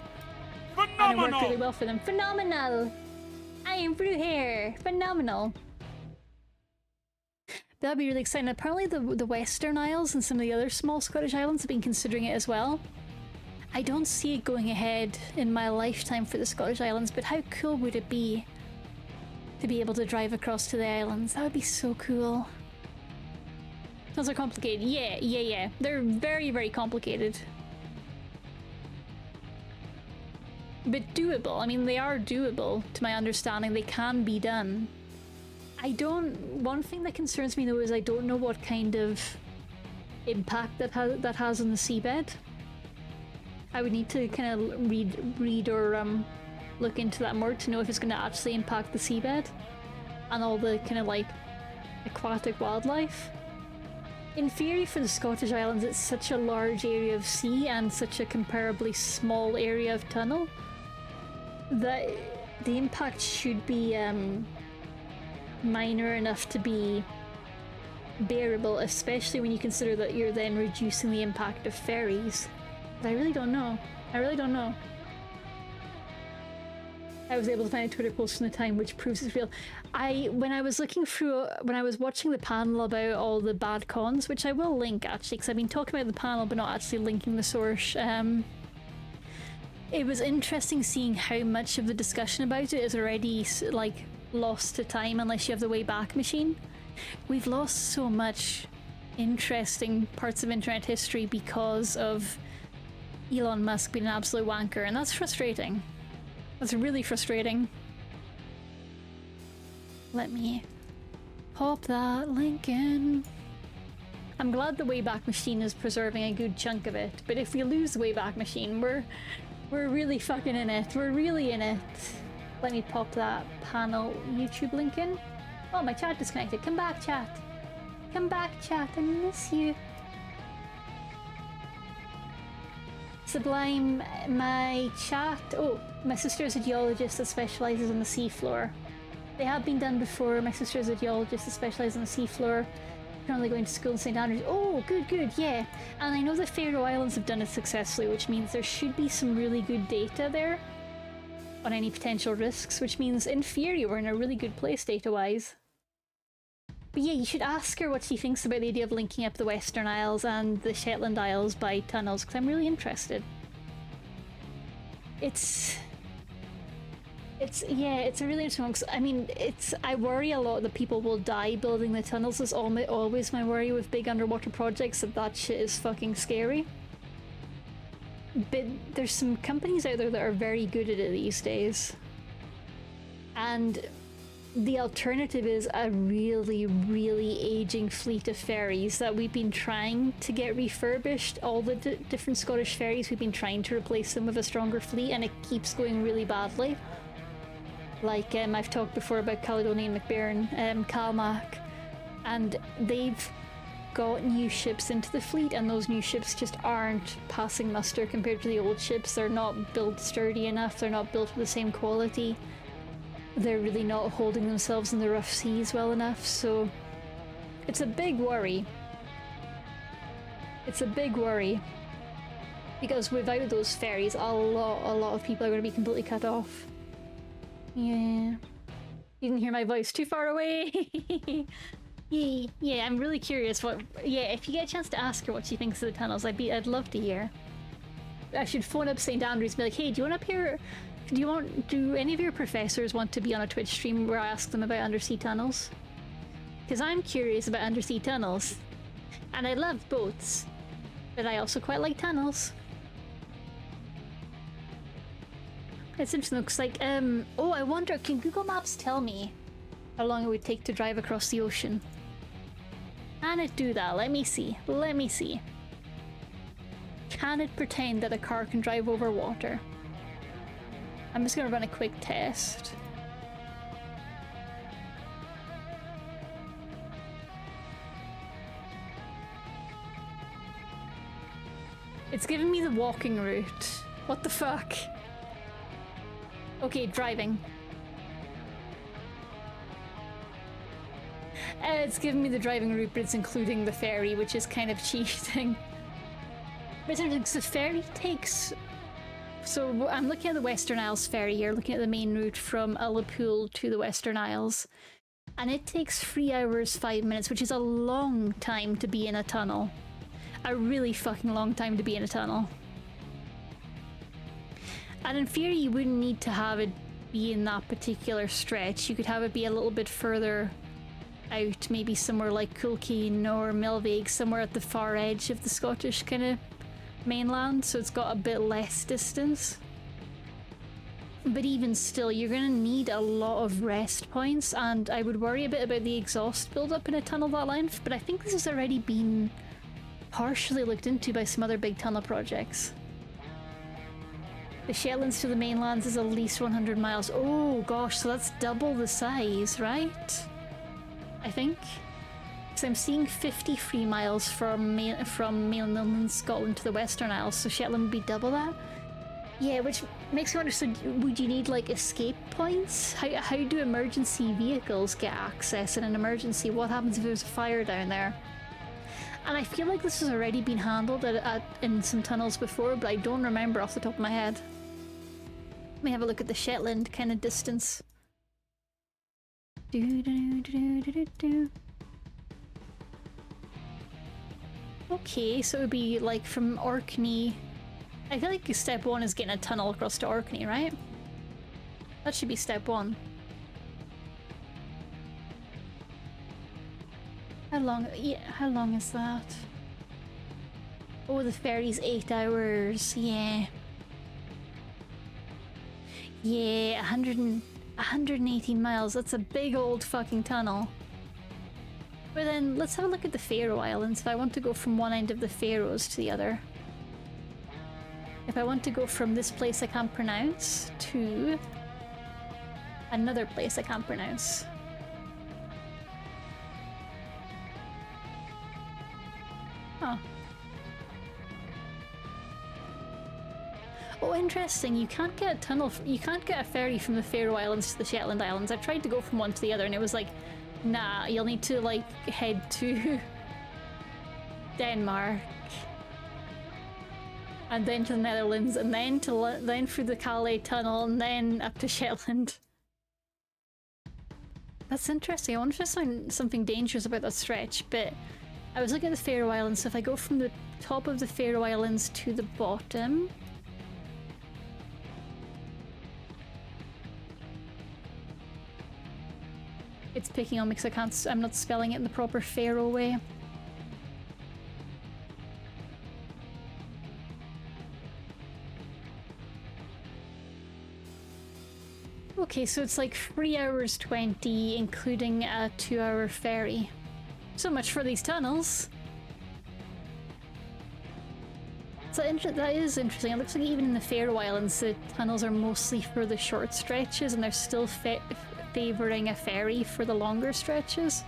Phenomenal!
And it worked really well for them. Phenomenal! I am through here! Phenomenal! That'd be really exciting. Apparently the Western Isles and some of the other small Scottish islands have been considering it as well. I don't see it going ahead in my lifetime for the Scottish Islands, but how cool would it be to be able to drive across to the islands? That would be so cool. Those are complicated. Yeah. They're very, very complicated. But doable. I mean, they are doable, to my understanding. They can be done. One thing that concerns me though is I don't know what kind of impact that has on the seabed. I would need to kind of read or look into that more to know if it's going to actually impact the seabed and all the kind of like aquatic wildlife. In theory, for the Scottish Islands, it's such a large area of sea and such a comparably small area of tunnel that the impact should be minor enough to be bearable, especially when you consider that you're then reducing the impact of ferries. But I really don't know. I was able to find a Twitter post from the time which proves it's real. When I was watching the panel about all the bad cons, which I will link actually, because I've been talking about the panel but not actually linking the source, it was interesting seeing how much of the discussion about it is already like lost to time unless you have the Wayback Machine. We've lost so much interesting parts of internet history because of Elon Musk being an absolute wanker, and that's frustrating. That's really frustrating. Let me pop that link in. I'm glad the Wayback Machine is preserving a good chunk of it, but if we lose the Wayback Machine, we're really fucking in it. We're really in it. Let me pop that panel YouTube link in. Oh, my chat disconnected. Come back, chat. Come back, chat. I miss you. Sublime, my chat. Oh, my sister's a geologist that specializes on the seafloor. They have been done before. My sister's a geologist that specializes on the seafloor. Currently going to school in St. Andrews. Oh, good, yeah. And I know the Faroe Islands have done it successfully, which means there should be some really good data there on any potential risks, which means in theory we're in a really good place data-wise. But yeah, you should ask her what she thinks about the idea of linking up the Western Isles and the Shetland Isles by tunnels, because I'm really interested. It's a really interesting one, 'cause, I mean, I worry a lot that people will die building the tunnels. Is always my worry with big underwater projects, that shit is fucking scary. But there's some companies out there that are very good at it these days. And the alternative is a really, really aging fleet of ferries that we've been trying to get refurbished. All the different Scottish ferries, we've been trying to replace them with a stronger fleet, and it keeps going really badly. Like, I've talked before about Caledonian McBairn, Calmac, and they've got new ships into the fleet, and those new ships just aren't passing muster compared to the old ships. They're not built sturdy enough, they're not built with the same quality, they're really not holding themselves in the rough seas well enough, so it's a big worry. It's a big worry. Because without those ferries, a lot of people are going to be completely cut off. Yeah. You didn't hear my voice too far away. Yeah, I'm really curious if you get a chance to ask her what she thinks of the tunnels, I'd love to hear. I should phone up St. Andrews and be like, hey, do you want up here? Do any of your professors want to be on a Twitch stream where I ask them about undersea tunnels? Because I'm curious about undersea tunnels. And I love boats, but I also quite like tunnels. It's interesting, looks like, oh, I wonder, can Google Maps tell me how long it would take to drive across the ocean? Can it do that? Let me see. Let me see. Can it pretend that a car can drive over water? I'm just gonna run a quick test. It's giving me the walking route. What the fuck? Okay, driving. It's giving me the driving route, but it's including the ferry, which is kind of cheating. But the ferry takes... So I'm looking at the Western Isles ferry here, looking at the main route from Ullapool to the Western Isles. And it takes 3 hours, 5 minutes, which is a long time to be in a tunnel. A really fucking long time to be in a tunnel. And in theory, you wouldn't need to have it be in that particular stretch. You could have it be a little bit further out, maybe somewhere like Culkeen or Milvaig, somewhere at the far edge of the Scottish kind of mainland, so it's got a bit less distance. But even still, you're gonna need a lot of rest points, and I would worry a bit about the exhaust build-up in a tunnel that length, but I think this has already been partially looked into by some other big tunnel projects. The Shetlands to the mainlands is at least 100 miles. Oh gosh, so that's double the size, right? I think. Because I'm seeing 53 miles from mainland Scotland to the Western Isles, so Shetland would be double that. Yeah, which makes me wonder, so would you need like escape points? How do emergency vehicles get access in an emergency? What happens if there's a fire down there? And I feel like this has already been handled in some tunnels before, but I don't remember off the top of my head. Let me have a look at the Shetland kind of distance. Okay, so it would be like from Orkney. I feel like step 1 is getting a tunnel across to Orkney, right? That should be step 1. How long? Yeah, how long is that? Oh, the ferry's 8 hours. Yeah. Yeah, 118 miles. That's a big old fucking tunnel. But then let's have a look at the Faroe Islands. If I want to go from one end of the Faroes to the other. If I want to go from this place I can't pronounce to another place I can't pronounce. Huh. Oh, interesting. You can't get a tunnel. You can't get a ferry from the Faroe Islands to the Shetland Islands. I've tried to go from one to the other, and it was like, nah. You'll need to like head to Denmark, and then to the Netherlands, and then then through the Calais Tunnel, and then up to Shetland. That's interesting. I wonder if there's something dangerous about that stretch, but. I was looking at the Faroe Islands, so if I go from the top of the Faroe Islands to the bottom... It's picking on me because I'm not spelling it in the proper Faroe way. Okay, so it's like 3 hours 20, including a 2-hour ferry. So much for these tunnels. So that is interesting. It looks like even in the Faroe Islands, the tunnels are mostly for the short stretches, and they're still favouring a ferry for the longer stretches.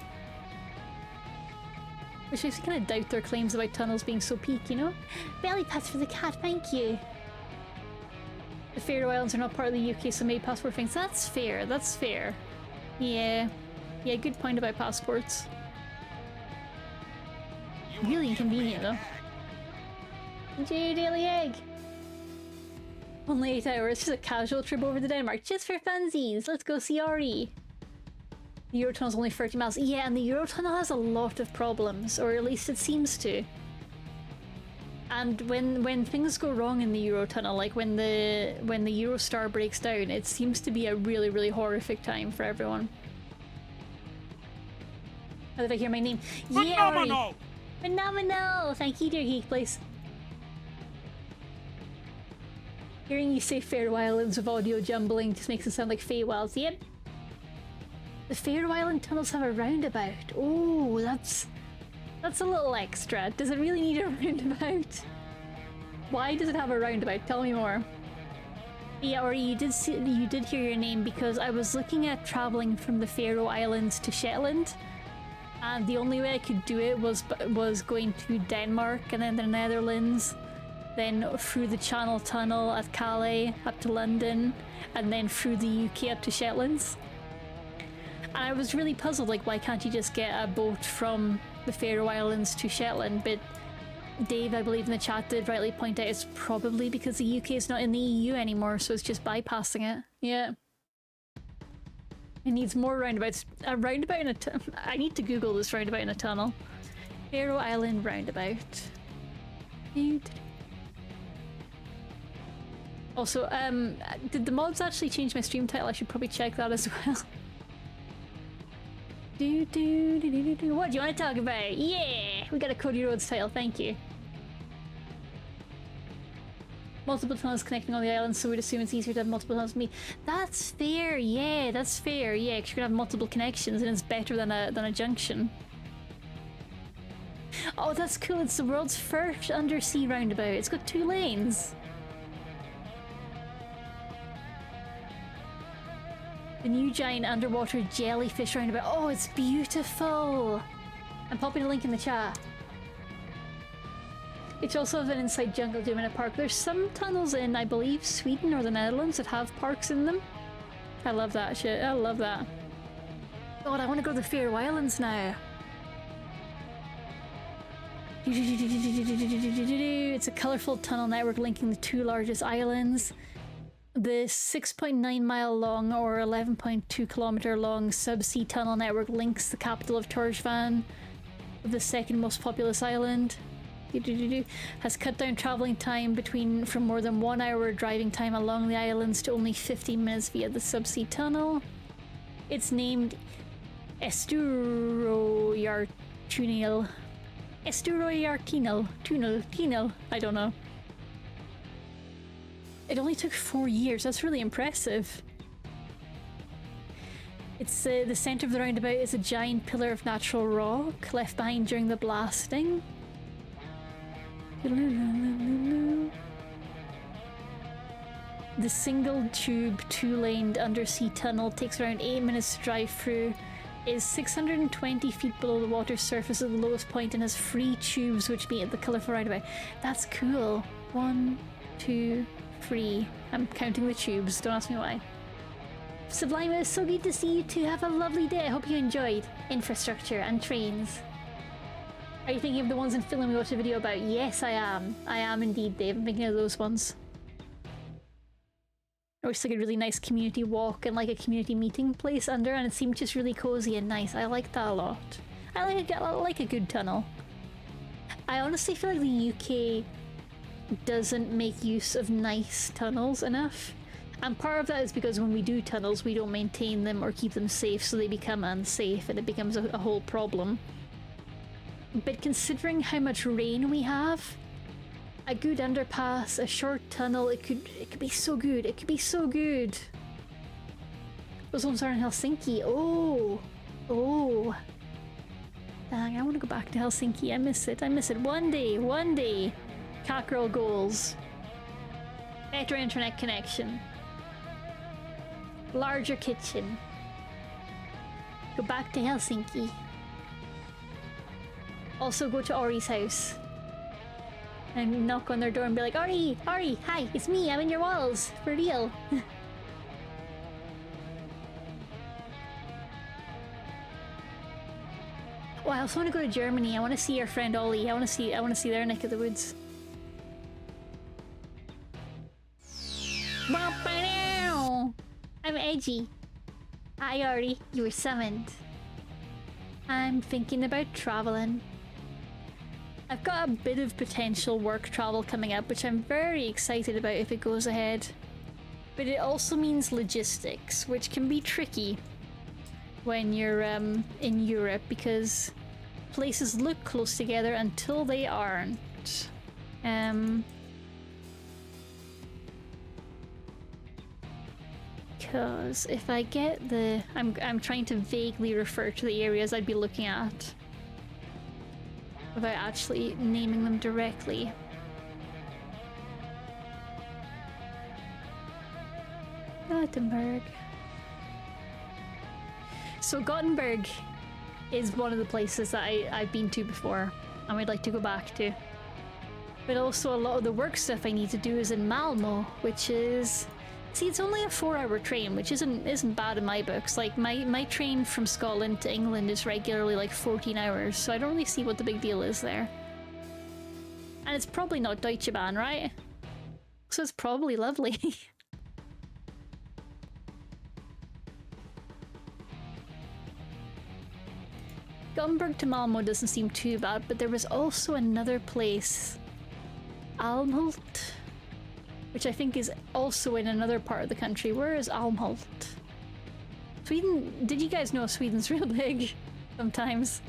Which makes me kind of doubt their claims about tunnels being so peak, you know? Belly pass for the cat, thank you! The Faroe Islands are not part of the UK, so made passport things. That's fair, that's fair. Yeah. Yeah, good point about passports. Really inconvenient though. Enjoy your daily egg! Only 8 hours, just a casual trip over to Denmark, just for funsies! Let's go see Ori! The Eurotunnel's only 30 miles. Yeah, and the Eurotunnel has a lot of problems, or at least it seems to. And when things go wrong in the Eurotunnel, like when the Eurostar breaks down, it seems to be a really, really horrific time for everyone. How did I hear my name?
Phenomenal!
Yeah, Ori. Phenomenal! Thank you, dear Geek Place. Hearing you say Faroe Islands with audio jumbling just makes it sound like Feywilds. Yep. The Faroe Island tunnels have a roundabout. Oh, That's a little extra. Does it really need a roundabout? Why does it have a roundabout? Tell me more. Yeah, or you did hear your name because I was looking at traveling from the Faroe Islands to Shetland, and the only way I could do it was going to Denmark and then the Netherlands, then through the Channel Tunnel at Calais up to London, and then through the UK up to Shetlands. And I was really puzzled, like, why can't you just get a boat from the Faroe Islands to Shetland? But Dave, I believe in the chat, did rightly point out it's probably because the UK is not in the EU anymore, so it's just bypassing it. Yeah. It needs more roundabouts. A roundabout in a I need to Google this roundabout in a tunnel. Faroe Island roundabout. Also, did the mods actually change my stream title? I should probably check that as well. What do you want to talk about? Yeah! We got a Cody Rhodes title, thank you. Multiple tunnels connecting all the islands, so we'd assume it's easier to have multiple tunnels than me. That's fair, yeah, that's fair, yeah, because you're gonna have multiple connections and it's better than a junction. Oh, that's cool, it's the world's first undersea roundabout. It's got 2 lanes. The new giant underwater jellyfish roundabout. Oh, it's beautiful! I'm popping a link in the chat. It's also an inside jungle gym in a park. There's some tunnels in, I believe, Sweden or the Netherlands that have parks in them. I love that shit. I love that. God, I want to go to the Faroe Islands now. It's a colourful tunnel network linking the 2 largest islands. The 6.9 mile long or 11.2 kilometer long subsea tunnel network links the capital of Tórshavn with the 2nd most populous island. Has cut down travelling time from more than 1 hour driving time along the islands to only 15 minutes via the subsea tunnel. It's named Esturoyartunnel. Tunnel. I don't know. It only took 4 years. That's really impressive. It's the centre of the roundabout is a giant pillar of natural rock left behind during the blasting. The single tube 2-laned undersea tunnel takes around 8 minutes to drive through, is 620 feet below the water surface at the lowest point, and has 3 tubes which meet at the colourful roundabout. That's cool. 1, 2, 3. I'm counting the tubes, don't ask me why. Sublime, it's so good to see you two. Have a lovely day. I hope you enjoyed infrastructure and trains. Are you thinking of the ones in Finland we watched a video about? Yes, I am. I am indeed, Dave. I'm thinking of those ones. Or it's like a really nice community walk and like a community meeting place under, and it seemed just really cozy and nice. I like that a lot. I like a good tunnel. I honestly feel like the UK doesn't make use of nice tunnels enough. And part of that is because when we do tunnels, we don't maintain them or keep them safe, so they become unsafe and it becomes a whole problem. But considering how much rain we have, a good underpass, a short tunnel, it could be so good. It could be so good. Those ones are in Helsinki. Oh. Dang, I want to go back to Helsinki. I miss it. One day. Cockerel goals. Better internet connection. Larger kitchen. Go back to Helsinki. Also go to Ori's house and knock on their door and be like, Ori, hi, it's me, I'm in your walls, for real. Oh, I also want to go to Germany. I want to see your friend Ollie. I want to see their neck of the woods. I'm edgy. Hi, Ori, you were summoned. I'm thinking about traveling. I've got a bit of potential work travel coming up, which I'm very excited about if it goes ahead. But it also means logistics, which can be tricky when you're in Europe, because places look close together until they aren't. Because if I get I'm trying to vaguely refer to the areas I'd be looking at. without actually naming them directly. Gothenburg. So Gothenburg is one of the places that I've been to before and I'd like to go back to. But also a lot of the work stuff I need to do is in Malmo, which is... See, it's only a 4-hour train, which isn't bad in my books. Like, my train from Scotland to England is regularly like 14 hours, so I don't really see what the big deal is there. And it's probably not Deutsche Bahn, right? So it's probably lovely. Gothenburg to Malmo doesn't seem too bad, but there was also another place, Almhult, which I think is also in another part of the country. Where is Almhult? Sweden? Did you guys know Sweden's real big sometimes?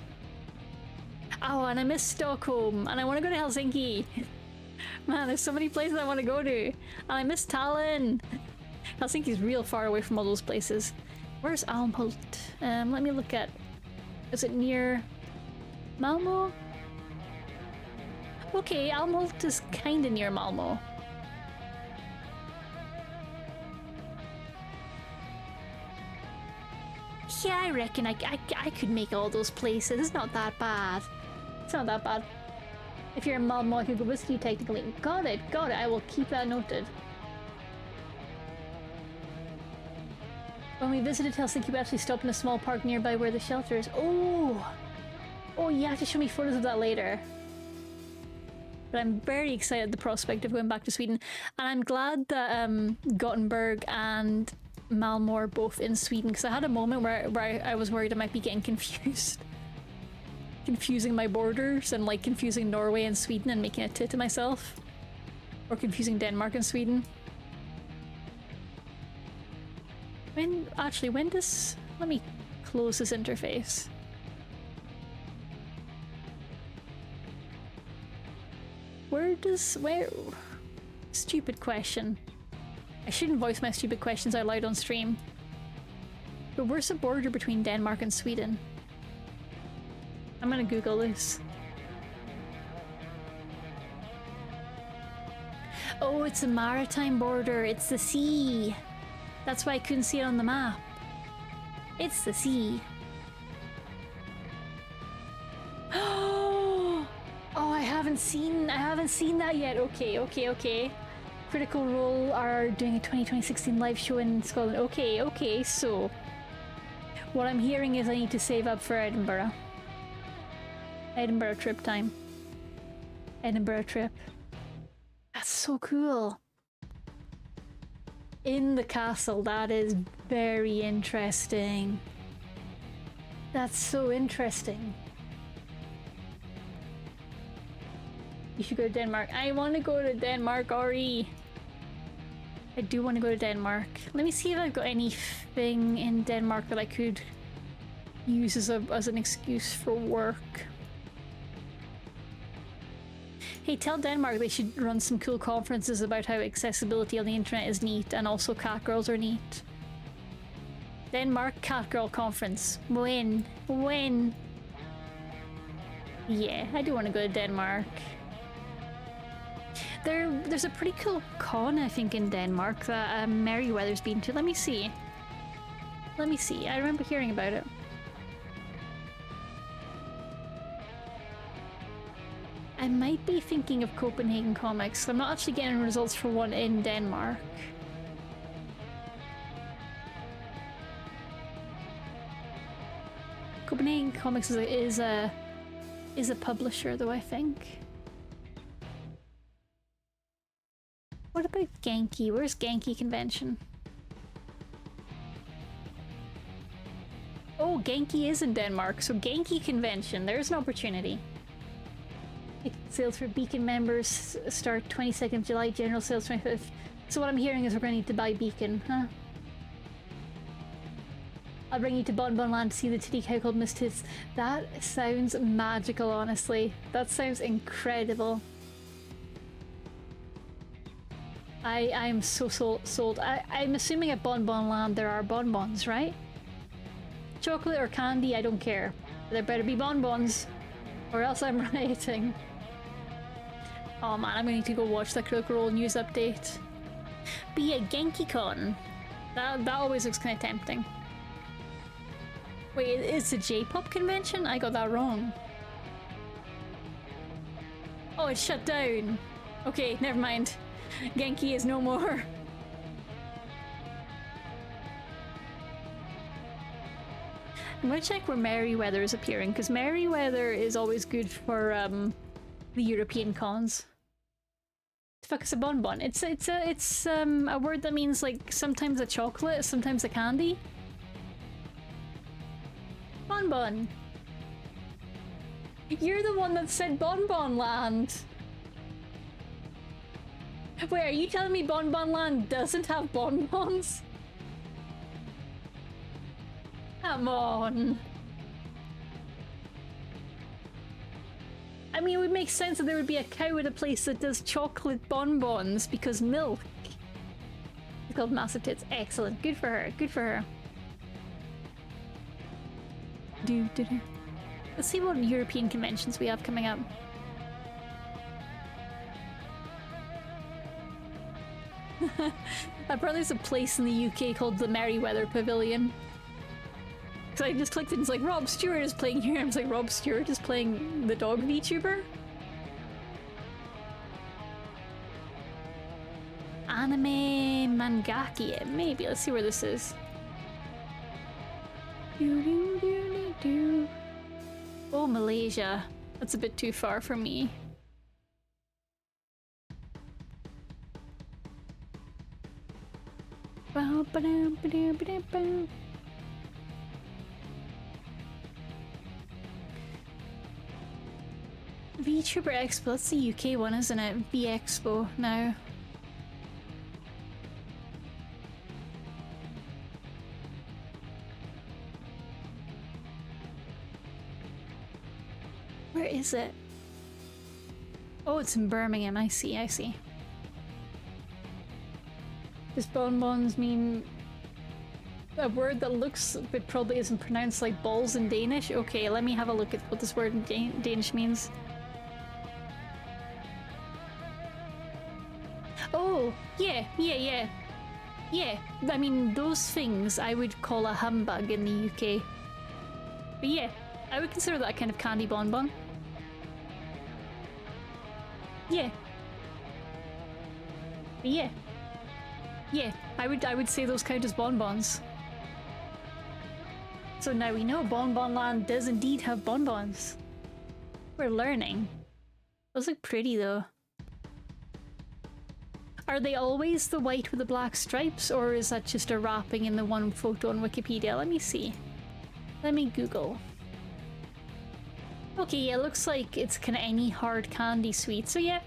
Oh, and I miss Stockholm, and I want to go to Helsinki. Man, there's so many places I want to go to. And I miss Tallinn. Helsinki's real far away from all those places. Where's Almhult? Let me look at... Is it near Malmo? Okay, Almhult is kinda near Malmo. Yeah, I reckon I could make all those places. It's not that bad. It's not that bad. If you're in Malmo, I could go visit you technically. Got it, got it. I will keep that noted. When we visited Helsinki, we actually stopped in a small park nearby where the shelter is. Oh! Oh, you have to show me photos of that later. But I'm very excited at the prospect of going back to Sweden. And I'm glad that Gothenburg and Malmo are both in Sweden, because I had a moment where I was worried I might be getting confused. Confusing my borders and like confusing Norway and Sweden and making a tit of myself. Or confusing Denmark and Sweden. When does... Let me close this interface. Where... Stupid question. I shouldn't voice my stupid questions out loud on stream. But where's the border between Denmark and Sweden? I'm gonna Google this. Oh, it's a maritime border. It's the sea. That's why I couldn't see it on the map. It's the sea. Oh, I haven't seen that yet. Okay. Critical Role are doing a 2016 live show in Scotland. Okay, so what I'm hearing is I need to save up for Edinburgh. Edinburgh trip time. Edinburgh trip. That's so cool. In the castle, that is very interesting. That's so interesting. You should go to Denmark. I want to go to Denmark, Ori. I do want to go to Denmark. Let me see if I've got anything in Denmark that I could use as an excuse for work. Hey, tell Denmark they should run some cool conferences about how accessibility on the internet is neat and also catgirls are neat. Denmark Catgirl Conference. When? Yeah, I do want to go to Denmark. There's a pretty cool con, I think, in Denmark that Merryweather's been to. Let me see. I remember hearing about it. I might be thinking of Copenhagen Comics. I'm not actually getting results for one in Denmark. Copenhagen Comics is a publisher, though, I think. What about Genki? Where's Genki Convention? Oh, Genki is in Denmark, so Genki Convention. There's an opportunity. Sales for Beacon members start 22nd of July, general sales 25th. So what I'm hearing is we're going to need to buy Beacon, huh? I'll bring you to Bon Bon Land to see the titty cow called Miss Tits. That sounds magical, honestly. That sounds incredible. I'm so sold. I'm assuming at Bon Bon Land there are bonbons, right? Chocolate or candy, I don't care. There better be bonbons. Or else I'm rioting. Oh man, I'm gonna need to go watch the Critical Role news update. But yeah, GenkiCon. That always looks kind of tempting. Wait, it's a J-pop convention? I got that wrong. Oh, it's shut down. Okay, never mind. Genki is no more. I'm gonna check where Merryweather is appearing, because Merryweather is always good for the European cons. The fuck is a bonbon? It's a word that means like sometimes a chocolate, sometimes a candy. Bonbon. You're the one that said Bonbon Land. Wait, are you telling me Bonbon Land doesn't have bonbons? Come on. I mean, it would make sense that there would be a cow at a place that does chocolate bonbons because milk. It's called Massive Tits. Excellent. Good for her. Good for her. Let's see what European conventions we have coming up. Apparently there's a place in the UK called the Merryweather Pavilion. Because I just clicked it and it's like, Rob Stewart is playing here. I was like, Rob Stewart is playing the dog VTuber? Anime Mangaki. Maybe. Let's see where this is. Oh, Malaysia. That's a bit too far for me. VTuber Expo, that's the UK one, isn't it? V Expo now. Where is it? Oh, it's in Birmingham. I see, I see. Does bonbons mean a word that looks but probably isn't pronounced like balls in Danish? Okay, let me have a look at what this word in Danish means. Oh, yeah. Yeah, I mean, those things I would call a humbug in the UK. But yeah, I would consider that a kind of candy bonbon. Yeah. But yeah. Yeah, I would say those count as bonbons. So now we know Bonbon Land does indeed have bonbons. We're learning. Those look pretty though. Are they always the white with the black stripes, or is that just a wrapping in the one photo on Wikipedia? Let me see. Let me Google. Okay, yeah, looks like it's kind of any hard candy sweet. So yeah,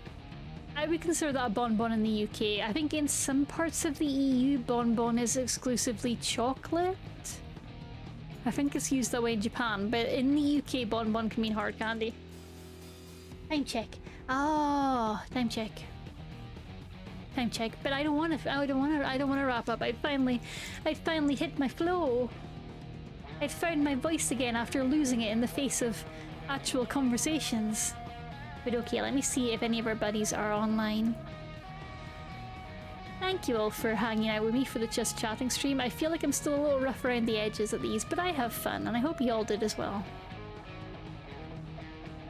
I would consider that a bonbon in the UK. I think in some parts of the EU, bonbon is exclusively chocolate. I think it's used that way in Japan, but in the UK, bonbon can mean hard candy. Time check. Oh, time check. Time check. But I don't want to. I don't want to wrap up. I finally hit my flow. I found my voice again after losing it in the face of actual conversations. But okay, let me see if any of our buddies are online. Thank you all for hanging out with me for the Just Chatting stream. I feel like I'm still a little rough around the edges at these, but I have fun, and I hope you all did as well.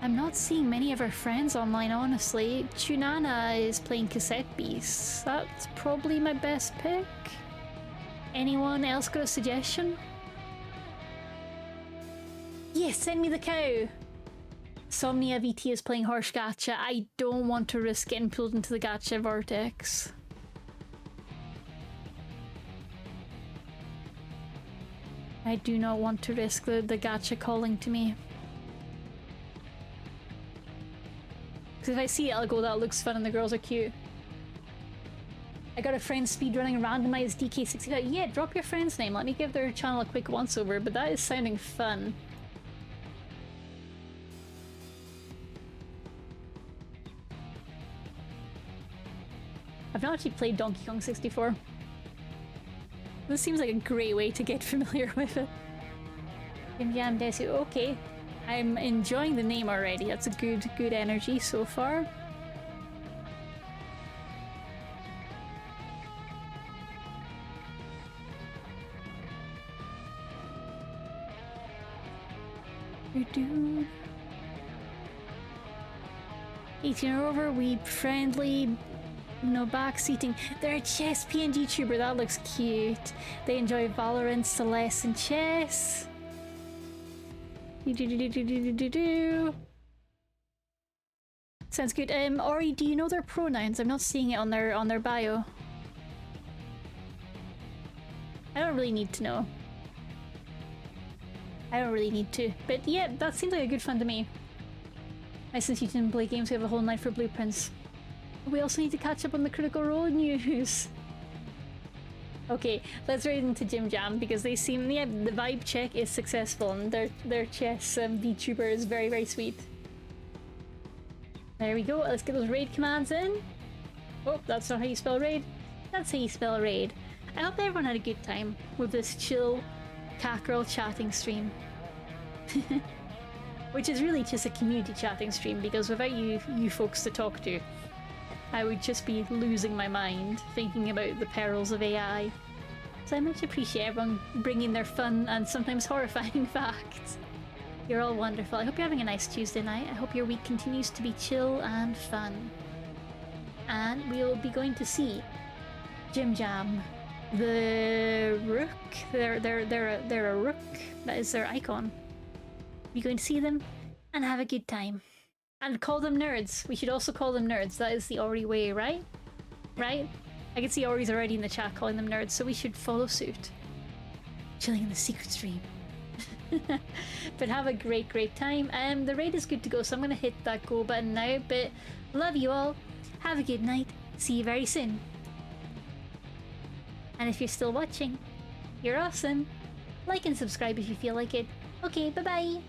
I'm not seeing many of our friends online, honestly. Tunana is playing Cassette Beasts. That's probably my best pick. Anyone else got a suggestion? Yes, send me the cow! Somnia VT is playing Harsh Gacha. I don't want to risk getting pulled into the gacha vortex. I do not want to risk the gacha calling to me. Because if I see it, I'll go, that looks fun and the girls are cute. I got a friend speedrunning randomized DK60. Yeah, drop your friend's name. Let me give their channel a quick once over, but that is sounding fun. I've not actually played Donkey Kong 64. This seems like a great way to get familiar with it. Yam Desu, okay. I'm enjoying the name already. That's a good energy so far. Do 18 or over, we friendly, no backseating. They're a chess PNG tuber, that looks cute. They enjoy Valorant, Celeste, and chess. Sounds good. Ori, do you know their pronouns? I'm not seeing it on their bio. I don't really need to know. I don't really need to. But yeah, that seems like a good fun to me. Since you didn't play games, we have a whole night for blueprints. We also need to catch up on the Critical Role news. Okay, let's raid into Gym Jam because they seem, yeah, the vibe check is successful and their chess VTuber is very sweet. There we go, let's get those raid commands in. Oh, that's not how you spell raid. That's how you spell raid. I hope everyone had a good time with this chill Catgirl chatting stream. Which is really just a community chatting stream because without you folks to talk to, I would just be losing my mind thinking about the perils of AI. So I much appreciate everyone bringing their fun and sometimes horrifying facts. You're all wonderful. I hope you're having a nice Tuesday night. I hope your week continues to be chill and fun. And we'll be going to see Jim Jam, the Rook. They're a Rook. That is their icon. We're going to see them and have a good time. And call them nerds. We should also call them nerds. That is the Ori way, right? Right? I can see Ori's already in the chat calling them nerds, so we should follow suit. Chilling in the secret stream. But have a great time. The raid is good to go, so I'm going to hit that go button now. But love you all. Have a good night. See you very soon. And if you're still watching, you're awesome. Like and subscribe if you feel like it. Okay, bye-bye.